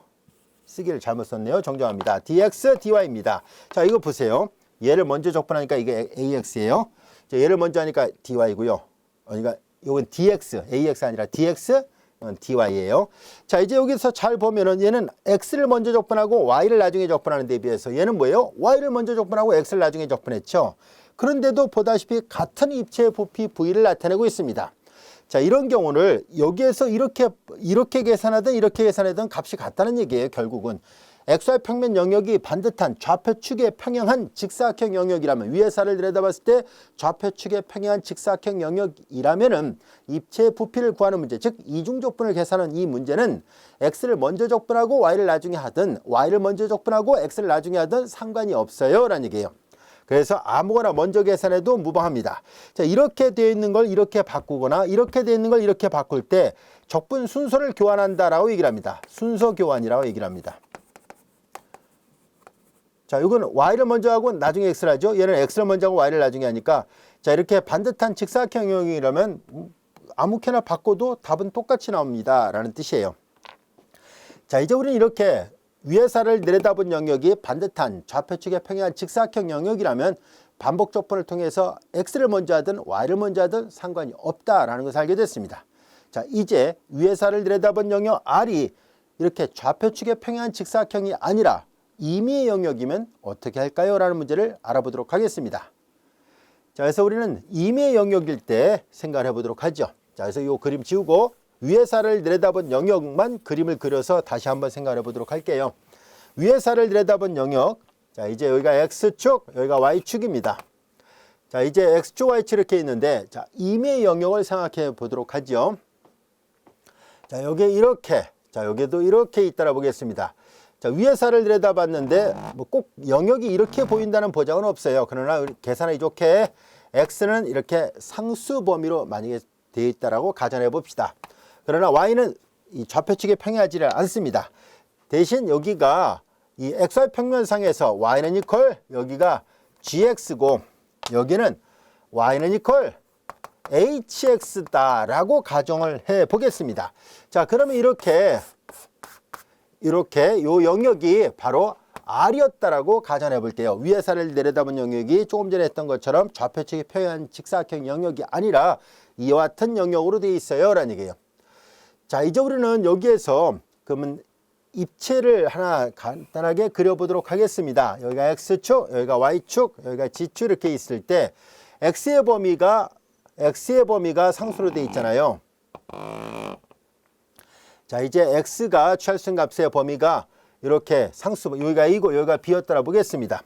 쓰기를 잘못 썼네요. 정정합니다. DX, DY입니다. 자, 이거 보세요. 얘를 먼저 적분하니까 이게 AX예요. 자, 얘를 먼저 하니까 DY고요. 그러니까 이건 DX, AX 아니라 DX, DY예요. 자, 이제 여기서 잘 보면은 얘는 X를 먼저 적분하고 Y를 나중에 적분하는 데 비해서 얘는 뭐예요? Y를 먼저 적분하고 X를 나중에 적분했죠. 그런데도 보다시피 같은 입체의 부피 V를 나타내고 있습니다. 자, 이런 경우를 여기에서 이렇게 계산하든 이렇게 계산하든 값이 같다는 얘기예요. 결국은. XY 평면 영역이 반듯한 좌표축에 평행한 직사각형 영역이라면 위의 사를 들여다봤을 때 좌표축에 평행한 직사각형 영역이라면은 입체의 부피를 구하는 문제, 즉 이중적분을 계산하는 이 문제는 X를 먼저 적분하고 Y를 나중에 하든 Y를 먼저 적분하고 X를 나중에 하든 상관이 없어요 라는 얘기예요. 그래서 아무거나 먼저 계산해도 무방합니다. 자, 이렇게 되어 있는 걸 이렇게 바꾸거나 이렇게 되어 있는 걸 이렇게 바꿀 때 적분 순서를 교환한다라고 얘기를 합니다. 순서 교환이라고 얘기를 합니다. 자, 이건 Y를 먼저 하고 나중에 X를 하죠. 얘는 X를 먼저 하고 Y를 나중에 하니까 자, 이렇게 반듯한 직사각형 영역이라면 아무렇게나 바꿔도 답은 똑같이 나옵니다 라는 뜻이에요. 자, 이제 우리는 이렇게 위의 사를 내려다본 영역이 반듯한 좌표축에 평행한 직사각형 영역이라면 반복적분을 통해서 X를 먼저 하든 Y를 먼저 하든 상관이 없다라는 것을 알게 됐습니다. 자, 이제 위의 사를 내려다본 영역 R이 이렇게 좌표축에 평행한 직사각형이 아니라 임의의 영역이면 어떻게 할까요? 라는 문제를 알아보도록 하겠습니다. 자, 그래서 우리는 임의의 영역일 때 생각을 해보도록 하죠. 자, 그래서 이 그림 지우고 위의 사를 내려다본 영역만 그림을 그려서 다시 한번 생각을 해보도록 할게요. 위의 사를 내려다본 영역, 자, 이제 여기가 X축, 여기가 Y축입니다. 자, 이제 X축, Y축 이렇게 있는데, 자, 임의의 영역을 생각해 보도록 하죠. 자, 여기 이렇게, 자, 여기도 이렇게 있다라 보겠습니다. 자, 위의 사를 내려다봤는데 뭐 꼭 영역이 이렇게 보인다는 보장은 없어요. 그러나 계산하기 좋게 X는 이렇게 상수 범위로 만약에 되어 있다라고 가정해 봅시다. 그러나 Y는 이 좌표축에 평행하지를 않습니다. 대신 여기가 이 XY 평면상에서 Y는 이퀄 여기가 GX고 여기는 Y는 이퀄 HX다라고 가정을 해 보겠습니다. 자, 그러면 이렇게 요 영역이 바로 R이었다라고 가정해 볼게요. 위의 사를 내려다본 영역이 조금 전에 했던 것처럼 좌표축에 평행한 직사각형 영역이 아니라 이와 같은 영역으로 되어 있어요 라는 얘기예요. 자, 이제 우리는 여기에서 그러면 입체를 하나 간단하게 그려보도록 하겠습니다. 여기가 X축, 여기가 Y축, 여기가 G축 이렇게 있을 때 X의 범위가 상수로 되어 있잖아요. 자, 이제 X가 취할 수 있는 값의 범위가 이렇게 상수, 여기가 A고 여기가 B였다라 보겠습니다.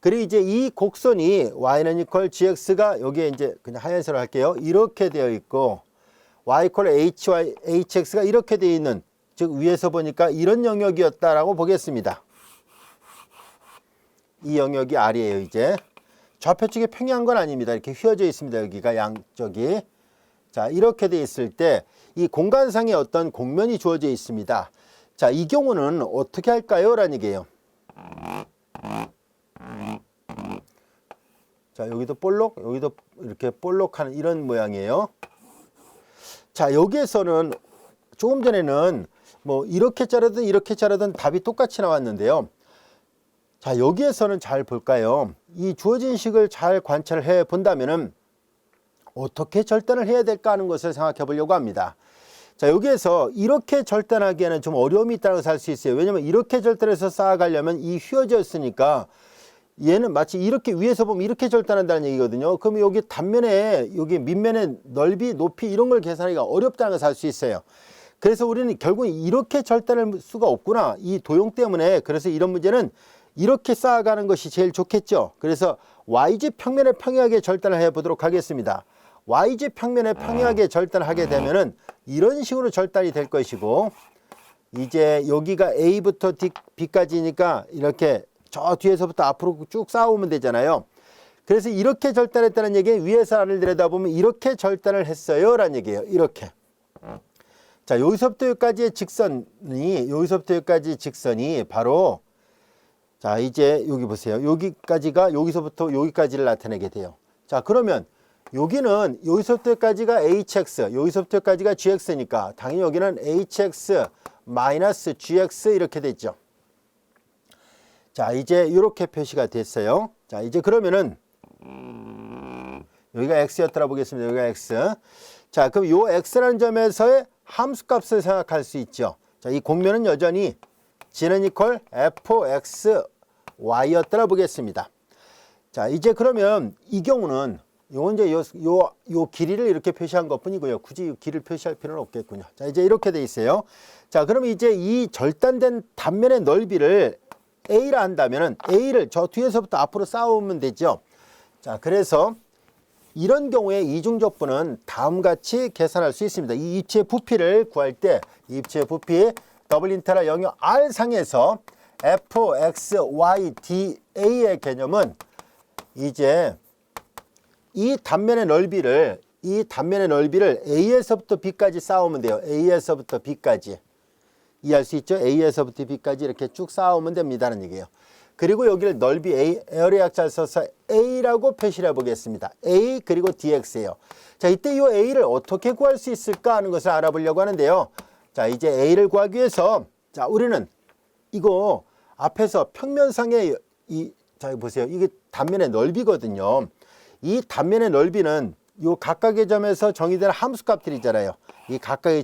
그리고 이제 이 곡선이 y는 이퀄 gx가 여기에 이제 그냥 하얀색으로 할게요. 이렇게 되어 있고 y 이퀄 hx가 이렇게 되어 있는, 즉 위에서 보니까 이런 영역이었다라고 보겠습니다. 이 영역이 R이에요. 이제 좌표 쪽에 평이한 건 아닙니다. 이렇게 휘어져 있습니다. 여기가 양쪽이. 자, 이렇게 돼 있을 때 이 공간상에 어떤 곡면이 주어져 있습니다. 자, 이 경우는 어떻게 할까요? 라는 얘기예요. 자, 여기도 볼록, 여기도 이렇게 볼록하는 이런 모양이에요. 자, 여기에서는 조금 전에는 뭐 이렇게 자르든 이렇게 자르든 답이 똑같이 나왔는데요. 자, 여기에서는 잘 볼까요? 이 주어진 식을 잘 관찰을 해 본다면은 어떻게 절단을 해야 될까 하는 것을 생각해 보려고 합니다. 자, 여기에서 이렇게 절단하기에는 좀 어려움이 있다는 것을 알 수 있어요. 왜냐면 이렇게 절단해서 쌓아가려면 이 휘어져 있으니까 얘는 마치 이렇게 위에서 보면 이렇게 절단한다는 얘기거든요. 그럼 여기 단면에, 여기 밑면의 넓이, 높이 이런 걸 계산하기가 어렵다는 것을 알 수 있어요. 그래서 우리는 결국 이렇게 절단할 수가 없구나. 이 도용 때문에. 그래서 이런 문제는 이렇게 쌓아가는 것이 제일 좋겠죠. 그래서 YG 평면에 평이하게 절단을 해보도록 하겠습니다. YG 평면에 평이하게 절단을 하게 되면은 이런 식으로 절단이 될 것이고, 이제 여기가 A부터 B까지니까 이렇게 저 뒤에서부터 앞으로 쭉 쌓아오면 되잖아요. 그래서 이렇게 절단했다는 얘기는 위에서 아래를 내려다보면 이렇게 절단을 했어요 라는 얘기예요. 이렇게. 자, 여기서부터 여기까지의 직선이 바로, 자, 이제 여기 보세요. 여기까지가 여기서부터 여기까지를 나타내게 돼요. 자, 그러면 여기는 여기서부터 여기까지가 hx, 여기서부터 여기까지가 gx니까 당연히 여기는 hx 마이너스 gx 이렇게 됐죠. 자, 이제 이렇게 표시가 됐어요. 자, 이제 그러면은 여기가 x였더라 보겠습니다. 여기가 x. 자, 그럼 요 x라는 점에서의 함수값을 생각할 수 있죠. 자, 이 곡면은 여전히 g는 이퀄 fxy였더라 보겠습니다. 자, 이제 그러면 이 경우는 요건 이제 요 길이를 이렇게 표시한 것뿐이고요. 굳이 길이를 표시할 필요는 없겠군요. 자, 이제 이렇게 돼 있어요. 자, 그럼 이제 이 절단된 단면의 넓이를 A라 한다면은 A를 저 뒤에서부터 앞으로 쌓아오면 되죠. 자, 그래서 이런 경우에 이중적분은 다음같이 계산할 수 있습니다. 이 입체의 부피를 구할 때 이 입체의 부피 더블 인테그랄 영역 R 상에서 fxyda의 개념은 이제 이 단면의 넓이를 A에서부터 B까지 쌓아오면 돼요. A에서부터 B까지. 이해할 수 있죠? A에서부터 B까지 이렇게 쭉 쌓아오면 됩니다는 얘기예요. 그리고 여기를 넓이 A, 에어의 약자를 써서 A라고 표시를 해보겠습니다. A 그리고 dx예요. 자, 이때 이 A를 어떻게 구할 수 있을까 하는 것을 알아보려고 하는데요. 자, 이제 A를 구하기 위해서, 자, 우리는 이거 앞에서 평면상의 자, 보세요. 이게 단면의 넓이거든요. 이 단면의 넓이는 요 각각의 점에서 정의된 함수값들이잖아요. 이 각각의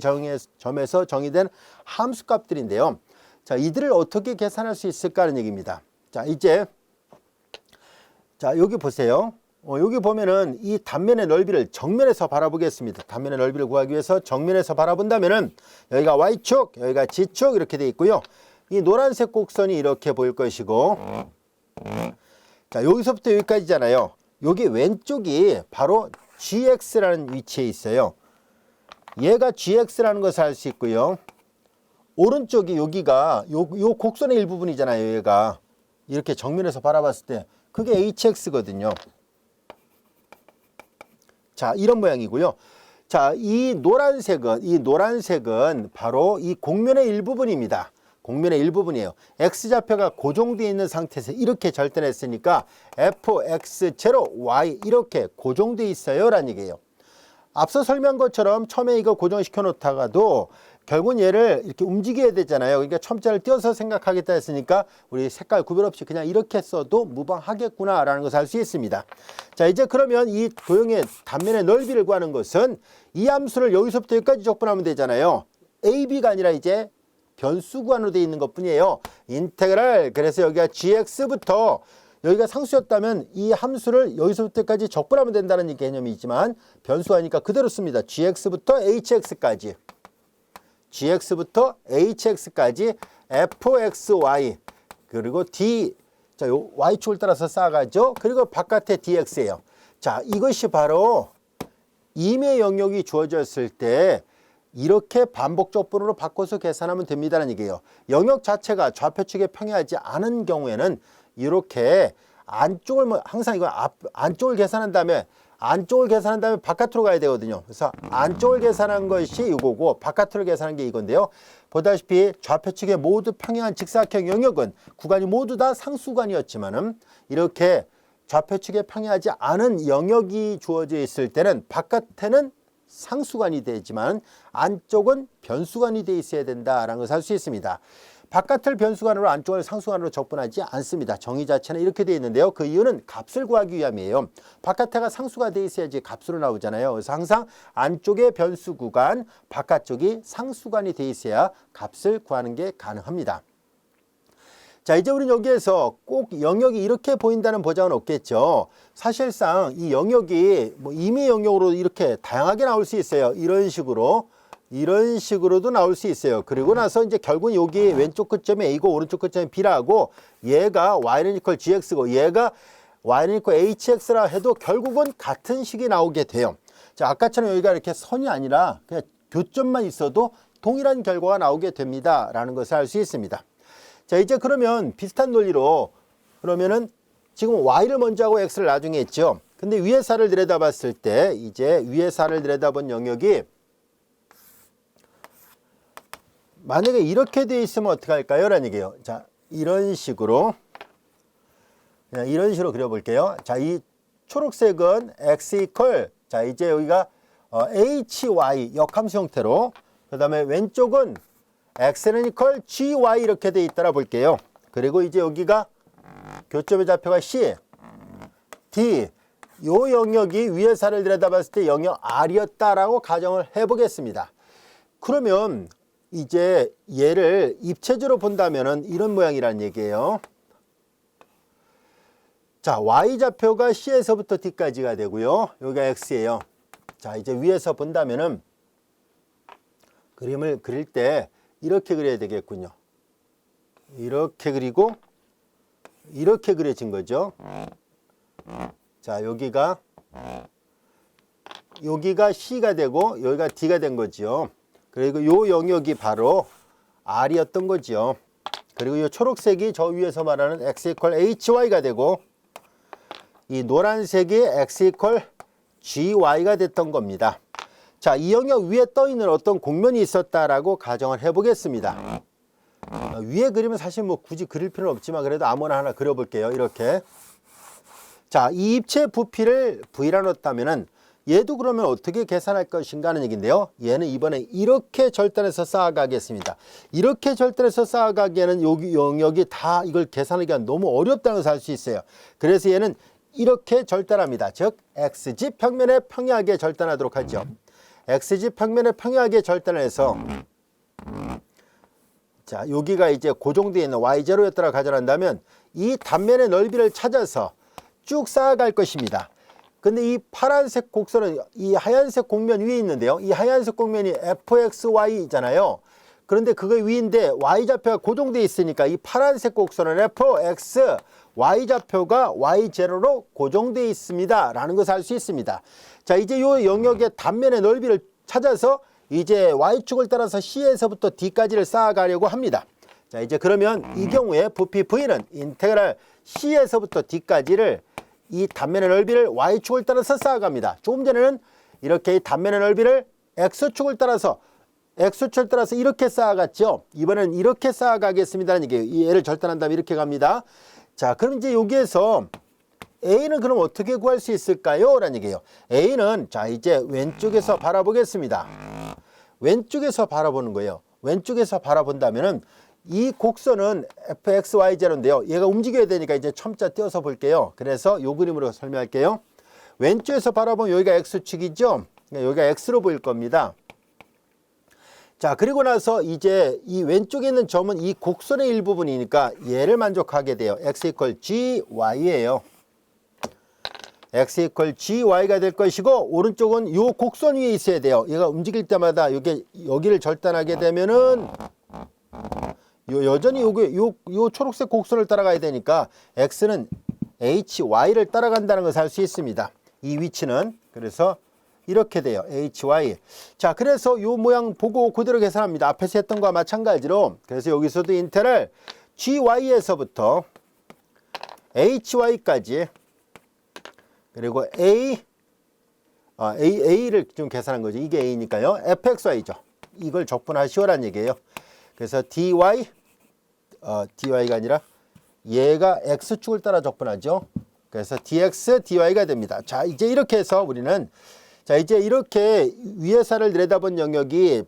점에서 정의된 함수값들인데요. 자, 이들을 어떻게 계산할 수 있을까 하는 얘기입니다. 자, 이제 자, 여기 보세요. 여기 보면은 이 단면의 넓이를 정면에서 바라보겠습니다. 단면의 넓이를 구하기 위해서 정면에서 바라본다면은 여기가 Y축, 여기가 G축 이렇게 돼 있고요. 이 노란색 곡선이 이렇게 보일 것이고, 자, 여기서부터 여기까지잖아요. 여기 왼쪽이 바로 gx라는 위치에 있어요. 얘가 gx라는 것을 알 수 있고요. 오른쪽이 여기가 요 곡선의 일부분이잖아요. 얘가 이렇게 정면에서 바라봤을 때 그게 hx거든요. 자, 이런 모양이고요. 자, 이 노란색은 바로 이 곡면의 일부분입니다. 곡면의 일부분이에요. x좌표가 고정되어 있는 상태에서 이렇게 절단했으니까 fx0y 이렇게 고정되어 있어요 라는 얘기예요. 앞서 설명한 것처럼 처음에 이거 고정시켜 놓다가도 결국은 얘를 이렇게 움직여야 되잖아요. 그러니까 첨자를 띄어서 생각하겠다 했으니까 우리 색깔 구별 없이 그냥 이렇게 써도 무방하겠구나 라는 것을 알 수 있습니다. 자, 이제 그러면 이 도형의 단면의 넓이를 구하는 것은 이 함수를 여기서부터 여기까지 적분하면 되잖아요. ab가 아니라 이제 변수 구간으로 되어 있는 것 뿐이에요. 인테그랄, 그래서 여기가 gx부터 여기가 상수였다면 이 함수를 여기서부터까지 적분하면 된다는 개념이 있지만 변수가 아니니까 그대로 씁니다. gx부터 hx까지 fxy 그리고 d, 자, 요 y축을 따라서 쌓아가죠. 그리고 바깥에 dx예요. 자, 이것이 바로 임의 영역이 주어졌을 때 이렇게 반복적분으로 바꿔서 계산하면 됩니다라는 얘기예요. 영역 자체가 좌표측에 평행하지 않은 경우에는 이렇게 안쪽을 항상 이거 안쪽을 계산한 다음에 바깥으로 가야 되거든요. 그래서 안쪽을 계산한 것이 이거고 바깥으로 계산한 게 이건데요. 보다시피 좌표측에 모두 평행한 직사각형 영역은 구간이 모두 다 상수구간이었지만은 이렇게 좌표측에 평행하지 않은 영역이 주어져 있을 때는 바깥에는 상수간이 되지만 안쪽은 변수간이 돼 있어야 된다라는 것을 알 수 있습니다. 바깥을 변수간으로 안쪽을 상수간으로 적분하지 않습니다. 정의 자체는 이렇게 되어 있는데요. 그 이유는 값을 구하기 위함이에요. 바깥에가 상수가 돼 있어야지 값으로 나오잖아요. 그래서 항상 안쪽에 변수 구간, 바깥쪽이 상수간이 돼 있어야 값을 구하는 게 가능합니다. 자, 이제 우리는 여기에서 꼭 영역이 이렇게 보인다는 보장은 없겠죠. 사실상 이 영역이 뭐 임의 영역으로 이렇게 다양하게 나올 수 있어요. 이런 식으로도 나올 수 있어요. 그리고 나서 이제 결국은 여기 왼쪽 끝점이 A고 오른쪽 끝점이 B라고 얘가 Y는 이퀄 GX고 얘가 Y는 이퀄 HX라 해도 결국은 같은 식이 나오게 돼요. 자, 아까처럼 여기가 이렇게 선이 아니라 그냥 교점만 있어도 동일한 결과가 나오게 됩니다. 라는 것을 알 수 있습니다. 자, 이제 그러면 비슷한 논리로 그러면은 지금 Y를 먼저 하고 X를 나중에 했죠. 근데 위의 살을 들여다봤을 때 이제 위의 살을 들여다본 영역이 만약에 이렇게 돼 있으면 어떻게 할까요? 라는 얘기예요. 자, 이런 식으로 그냥 이런 식으로 그려볼게요. 자, 이 초록색은 X 이퀄 자, 이제 여기가 HY 역함수 형태로 그 다음에 왼쪽은 X는 이퀄 GY 이렇게 돼 있다라 볼게요. 그리고 이제 여기가 교점의 좌표가 C, D 요 영역이 위의 살을 들여다봤을 때 영역 R이었다라고 가정을 해보겠습니다. 그러면 이제 얘를 입체적으로 본다면은 이런 모양이라는 얘기예요. 자, Y좌표가 C에서부터 D까지가 되고요. 여기가 X예요. 자, 이제 위에서 본다면은 그림을 그릴 때 이렇게 그려야 되겠군요. 이렇게 그리고 이렇게 그려진 거죠. 자, 여기가 C가 되고 여기가 D가 된 거죠. 그리고 요 영역이 바로 R이었던 거죠. 그리고 이 초록색이 저 위에서 말하는 X 이퀄 HY가 되고 이 노란색이 X 이퀄 GY가 됐던 겁니다. 자, 이 영역 위에 떠 있는 어떤 곡면이 있었다라고 가정을 해보겠습니다. 위에 그리면 사실 뭐 굳이 그릴 필요는 없지만 그래도 아무나 하나 그려볼게요. 이렇게. 자, 이 입체 부피를 V라 놓았다면은 얘도 그러면 어떻게 계산할 것인가 하는 얘기인데요. 얘는 이번에 이렇게 절단해서 쌓아가겠습니다. 이렇게 절단해서 쌓아가기에는 여기 영역이 다 이걸 계산하기가 너무 어렵다는 것을 알 수 있어요. 그래서 얘는 이렇게 절단합니다. 즉 X지 평면에 평행하게 절단하도록 하죠. X지 평면에 평행하게 절단을 해서 자, 여기가 이제 고정되어 있는 Y0였다고 가정한다면 이 단면의 넓이를 찾아서 쭉 쌓아갈 것입니다. 근데 이 파란색 곡선은 이 하얀색 곡면 위에 있는데요. 이 하얀색 곡면이 fxy잖아요. 그런데 그거 위인데 y좌표가 고정되어 있으니까 이 파란색 곡선은 fx, y좌표가 y0로 고정되어 있습니다. 라는 것을 알 수 있습니다. 자, 이제 이 영역의 단면의 넓이를 찾아서 이제 y축을 따라서 C에서부터 D까지를 쌓아가려고 합니다. 자, 이제 그러면 이 경우에 부피 V는 인테그랄 C에서부터 D까지를 이 단면의 넓이를 y축을 따라서 쌓아갑니다. 조금 전에는 이렇게 이 단면의 넓이를 x축을 따라서 이렇게 쌓아갔죠. 이번에는 이렇게 쌓아가겠습니다는 얘기예요. 이 얘를 절단한 다음에 이렇게 갑니다. 자, 그럼 이제 여기에서 A는 그럼 어떻게 구할 수 있을까요? 라는 얘기예요. A는 자, 이제 왼쪽에서 바라보겠습니다. 왼쪽에서 바라보는 거예요. 왼쪽에서 바라본다면은 이 곡선은 fxy제로인데요. 얘가 움직여야 되니까 이제 첨자 띄어서 볼게요. 그래서 이 그림으로 설명할게요. 왼쪽에서 바라보면 여기가 x축이죠. 여기가 x로 보일 겁니다. 자, 그리고 나서 이제 이 왼쪽에 있는 점은 이 곡선의 일부분이니까 얘를 만족하게 돼요. x 이퀄 gy예요. x 이퀄 gy가 될 것이고 오른쪽은 이 곡선 위에 있어야 돼요. 얘가 움직일 때마다 여기를 절단하게 되면은 여전히 요 초록색 곡선을 따라가야 되니까 x는 hy를 따라간다는 것을 알 수 있습니다. 이 위치는. 그래서 이렇게 돼요. hy. 자, 그래서 요 모양 보고 그대로 계산합니다. 앞에서 했던 거와 마찬가지로. 그래서 여기서도 인테를 gy에서부터 hy까지 그리고 a를 좀 계산한 거죠. 이게 a니까요. fxy죠. 이걸 적분하시오란 얘기예요. 그래서 dy가 아니라 얘가 x축을 따라 적분하죠. 그래서 dx dy가 됩니다. 자, 이제 이렇게 해서 우리는 이제 이렇게 위에서를 내려다본 영역이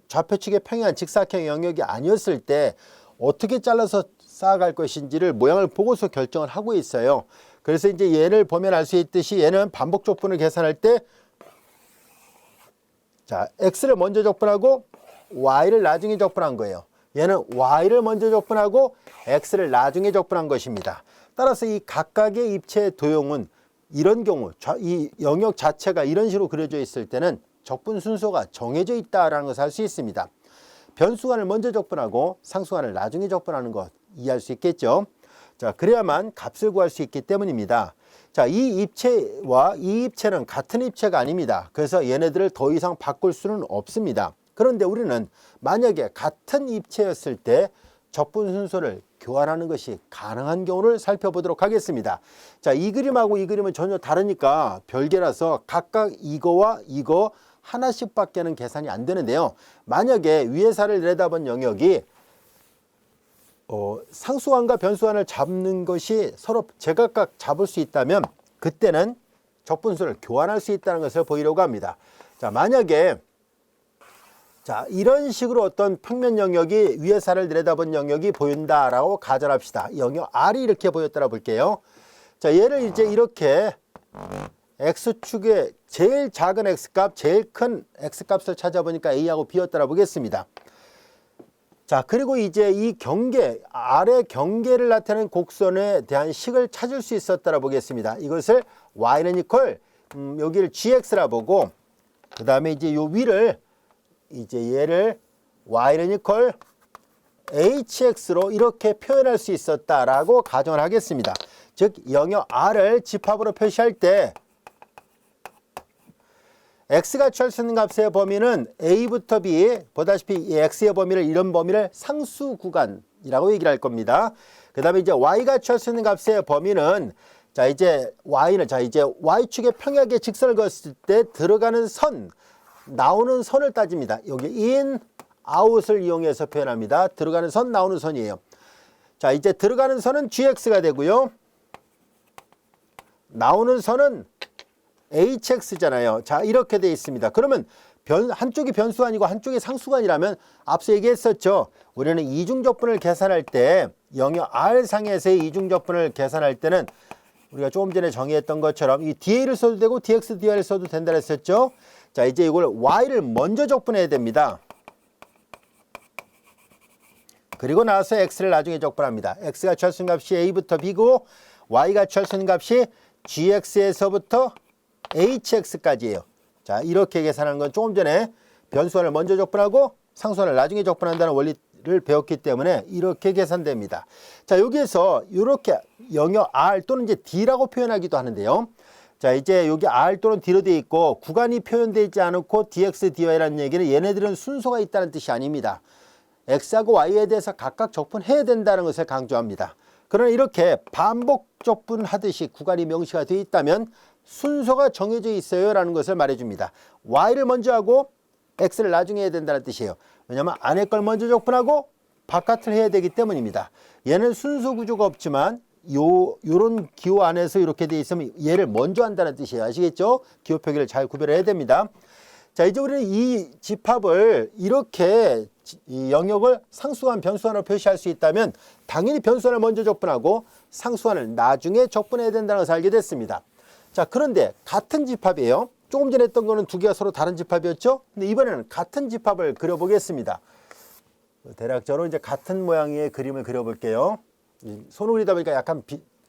좌표측의 평행한 직사각형 영역이 아니었을 때 어떻게 잘라서 쌓아갈 것인지를 모양을 보고서 결정을 하고 있어요. 그래서 이제 얘를 보면 알 수 있듯이 얘는 반복 적분을 계산할 때 자, x를 먼저 적분하고 y를 나중에 적분한 거예요. 얘는 y를 먼저 적분하고 x를 나중에 적분한 것입니다. 따라서 이 각각의 입체의 도형은 이런 경우 이 영역 자체가 이런 식으로 그려져 있을 때는 적분 순서가 정해져 있다라는 것을 알 수 있습니다. 변수간을 먼저 적분하고 상수간을 나중에 적분하는 것 이해할 수 있겠죠. 자, 그래야만 값을 구할 수 있기 때문입니다. 자, 이 입체와 이 입체는 같은 입체가 아닙니다. 그래서 얘네들을 더 이상 바꿀 수는 없습니다. 그런데 우리는 만약에 같은 입체였을 때 적분 순서를 교환하는 것이 가능한 경우를 살펴보도록 하겠습니다. 자, 이 그림하고 이 그림은 전혀 다르니까 별개라서 각각 이거와 이거 하나씩밖에는 계산이 안 되는데요. 만약에 위에서를 내려다본 영역이 상수간과 변수간을 잡는 것이 서로 제각각 잡을 수 있다면 그때는 적분수를 교환할 수 있다는 것을 보이려고 합니다. 자, 만약에 이런 식으로 어떤 평면 영역이 위에서를 내려다본 영역이 보인다라고 가정합시다. 영역 R이 이렇게 보였다라 볼게요. 자, 얘를 이제 이렇게 X축의 제일 작은 X값, 제일 큰 X값을 찾아보니까 A하고 B였다라 보겠습니다. 자, 그리고 이제 이 경계, 아래 경계를 나타내는 곡선에 대한 식을 찾을 수 있었다라 보겠습니다. 이것을 y는 이퀄, 여기를 gx라 보고, 그 다음에 이제 요 위를, 이제 얘를 y는 이퀄 hx로 이렇게 표현할 수 있었다라고 가정을 하겠습니다. 즉, 영역 r을 집합으로 표시할 때, x가 취할 수 있는 값의 범위는 a부터 b, 보다시피 이 x의 범위를 이런 범위를 상수 구간이라고 얘기를 할 겁니다. 그 다음에 이제 y가 취할 수 있는 값의 범위는 이제 y축의 평행하게 직선을 그었을 때 들어가는 선, 나오는 선을 따집니다. 여기 in, out을 이용해서 표현합니다. 들어가는 선, 나오는 선이에요. 자, 이제 들어가는 선은 gx가 되고요. 나오는 선은 hx잖아요. 자, 이렇게 되어 있습니다. 그러면 한쪽이 변수가 아니고 한쪽이 상수가 아니라면 앞서 얘기했었죠. 우리는 이중적분을 계산할 때 영역 R상에서의 이중적분을 계산할 때는 우리가 조금 전에 정의했던 것처럼 이 DA를 써도 되고 DX, DY를 써도 된다 했었죠. 자, 이제 이걸 Y를 먼저 적분해야 됩니다. 그리고 나서 X를 나중에 적분합니다. X가 취할 수 있는 값이 A부터 B고 Y가 취할 수 있는 값이 GX에서부터 hx까지예요. 자, 이렇게 계산하는 건 조금 전에 변수원을 먼저 적분하고 상수원을 나중에 적분한다는 원리를 배웠기 때문에 이렇게 계산됩니다. 자, 여기에서 이렇게 영역 R 또는 이제 D라고 표현하기도 하는데요. 자, 이제 여기 R 또는 D로 되어 있고 구간이 표현되어 있지 않고 DX, DY라는 얘기는 얘네들은 순서가 있다는 뜻이 아닙니다. X하고 Y에 대해서 각각 적분해야 된다는 것을 강조합니다. 그러나 이렇게 반복 적분하듯이 구간이 명시가 되어 있다면 순서가 정해져 있어요 라는 것을 말해줍니다. Y를 먼저 하고 X를 나중에 해야 된다는 뜻이에요. 왜냐하면 안에 걸 먼저 적분하고 바깥을 해야 되기 때문입니다. 얘는 순서 구조가 없지만 요런 기호 안에서 이렇게 되어 있으면 얘를 먼저 한다는 뜻이에요. 아시겠죠? 기호 표기를 잘 구별해야 됩니다. 자, 이제 우리는 이 집합을 이렇게 이 영역을 상수환, 변수환으로 표시할 수 있다면 당연히 변수환을 먼저 적분하고 상수환을 나중에 적분해야 된다는 것을 알게 됐습니다. 자, 그런데 같은 집합이에요. 조금 전에 했던 거는 두 개가 서로 다른 집합이었죠. 근데 이번에는 같은 집합을 그려보겠습니다. 대략적으로 이제 같은 모양의 그림을 그려볼게요. 손으로 그리다 보니까 약간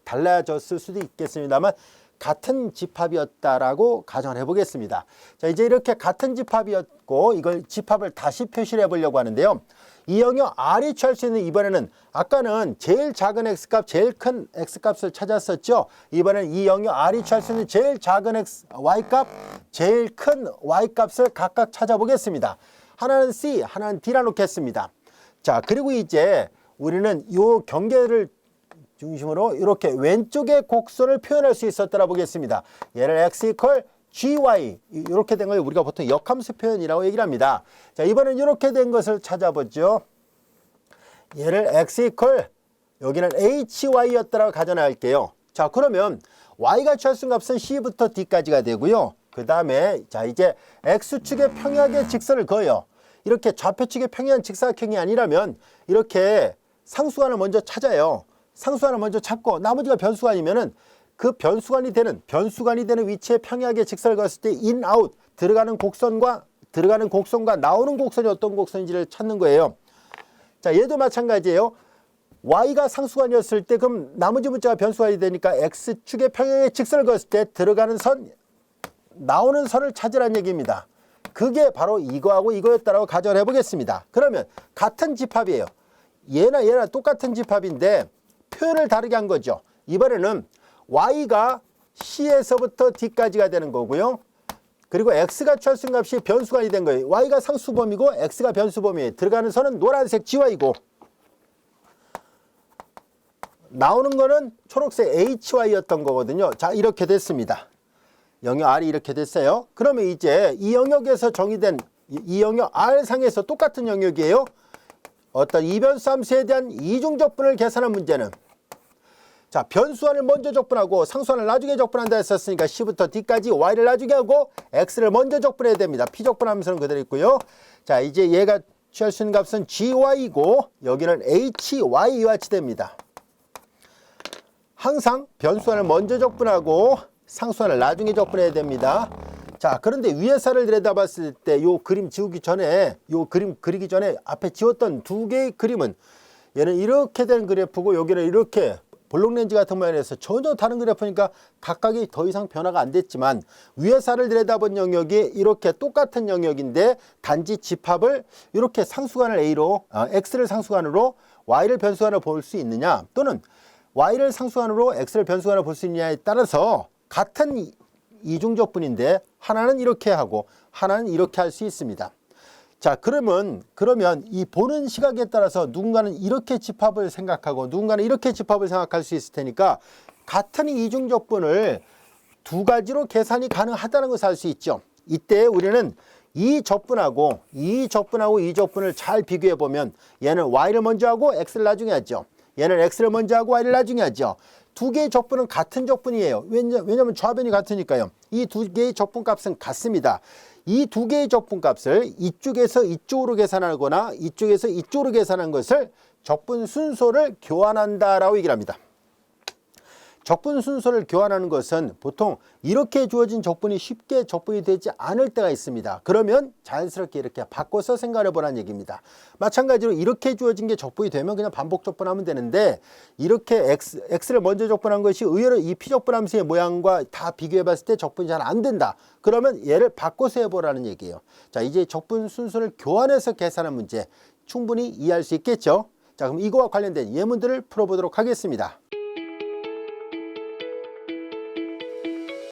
달라졌을 수도 있겠습니다만 같은 집합이었다라고 가정을 해보겠습니다. 자, 이제 이렇게 같은 집합이었고 이걸 집합을 다시 표시를 해보려고 하는데요. 이 영역 R이 취할 수 있는 이번에는 아까는 제일 작은 X값, 제일 큰 X값을 찾았었죠. 이번엔 이 영역 R이 취할 수 있는 제일 작은 Y값, 제일 큰 Y값을 각각 찾아보겠습니다. 하나는 C, 하나는 D라 놓겠습니다. 자, 그리고 이제 우리는 이 경계를 중심으로 이렇게 왼쪽의 곡선을 표현할 수 있었더라 보겠습니다. 얘를 X 이퀄 GY 이렇게 된 걸 우리가 보통 역함수 표현이라고 얘기를 합니다. 자, 이번엔 이렇게 된 것을 찾아보죠. 얘를 X 이퀄 여기는 HY였다라고 가정할게요. 자, 그러면 Y가 취할 수 있는 값은 C부터 D까지가 되고요. 그 다음에 자 이제 X축의 평행하게 직선을 그어요. 이렇게 좌표축의 평행한 직사각형이 아니라면 이렇게 상수관을 먼저 찾아요. 상수관을 먼저 찾고 나머지가 변수관이면은 그 변수관이 되는 위치에 평행하게 직선을 그었을 때 인, 아웃 들어가는 곡선과 나오는 곡선이 어떤 곡선인지를 찾는 거예요. 자, 얘도 마찬가지예요. Y가 상수관이었을 때 그럼 나머지 문자가 변수관이 되니까 X축의 평행하게 직선을 그었을 때 들어가는 선, 나오는 선을 찾으라는 얘기입니다. 그게 바로 이거하고 이거였다라고 가정을 해보겠습니다. 그러면 같은 집합이에요. 얘나 똑같은 집합인데 표현을 다르게 한 거죠. 이번에는 Y가 C에서부터 D까지가 되는 거고요. 그리고 X가 취할 수 있는 값이 변수관이 된 거예요. Y가 상수범위고 X가 변수범위예요. 들어가는 선은 노란색 GY고 나오는 거는 초록색 HY였던 거거든요. 자, 이렇게 됐습니다. 영역 R이 이렇게 됐어요. 그러면 이제 이 영역에서 정의된 이 영역 R상에서 똑같은 영역이에요. 어떤 이변수 함수에 대한 이중적분을 계산한 문제는 자, 변수안을 먼저 적분하고 상수안을 나중에 적분한다 했었으니까 C부터 D까지 Y를 나중에 하고 X를 먼저 적분해야 됩니다. P적분하면서는 그대로 있고요. 자, 이제 얘가 취할 수 있는 값은 GY이고 여기는 HY와 같이 됩니다. 항상 변수안을 먼저 적분하고 상수안을 나중에 적분해야 됩니다. 자, 그런데 위에서를 들여다봤을 때 요 그림 지우기 전에 요 그림 그리기 전에 앞에 지웠던 두 개의 그림은 얘는 이렇게 된 그래프고 여기는 이렇게 볼록렌즈 같은 모양에서 전혀 다른 그래프니까 각각이 더 이상 변화가 안 됐지만 위에서를 들여다본 영역이 이렇게 똑같은 영역인데 단지 집합을 이렇게 상수관을 A로 X를 상수관으로 Y를 변수관으로 볼 수 있느냐 또는 Y를 상수관으로 X를 변수관으로 볼 수 있느냐에 따라서 같은 이중적분인데 하나는 이렇게 하고 하나는 이렇게 할 수 있습니다. 자, 그러면 이 보는 시각에 따라서 누군가는 이렇게 집합을 생각하고 누군가는 이렇게 집합을 생각할 수 있을 테니까 같은 이중적분을 두 가지로 계산이 가능하다는 것을 알 수 있죠. 이때 우리는 이 적분하고 이 적분을 잘 비교해 보면 얘는 Y를 먼저 하고 X를 나중에 하죠. 얘는 X를 먼저 하고 Y를 나중에 하죠. 두 개의 적분은 같은 적분이에요. 왜냐하면 좌변이 같으니까요. 이 두 개의 적분값은 같습니다. 이 두 개의 적분값을 이쪽에서 이쪽으로 계산하거나 이쪽에서 이쪽으로 계산한 것을 적분 순서를 교환한다라고 얘기를 합니다. 적분 순서를 교환하는 것은 보통 이렇게 주어진 적분이 쉽게 적분이 되지 않을 때가 있습니다. 그러면 자연스럽게 이렇게 바꿔서 생각해 보라는 얘기입니다. 마찬가지로 이렇게 주어진 게 적분이 되면 그냥 반복 적분하면 되는데 이렇게 X를 먼저 적분한 것이 의외로 이 P적분함수의 모양과 다 비교해 봤을 때 적분이 잘 안 된다. 그러면 얘를 바꿔서 해보라는 얘기예요. 자, 이제 적분 순서를 교환해서 계산한 문제 충분히 이해할 수 있겠죠? 자, 그럼 이거와 관련된 예문들을 풀어보도록 하겠습니다.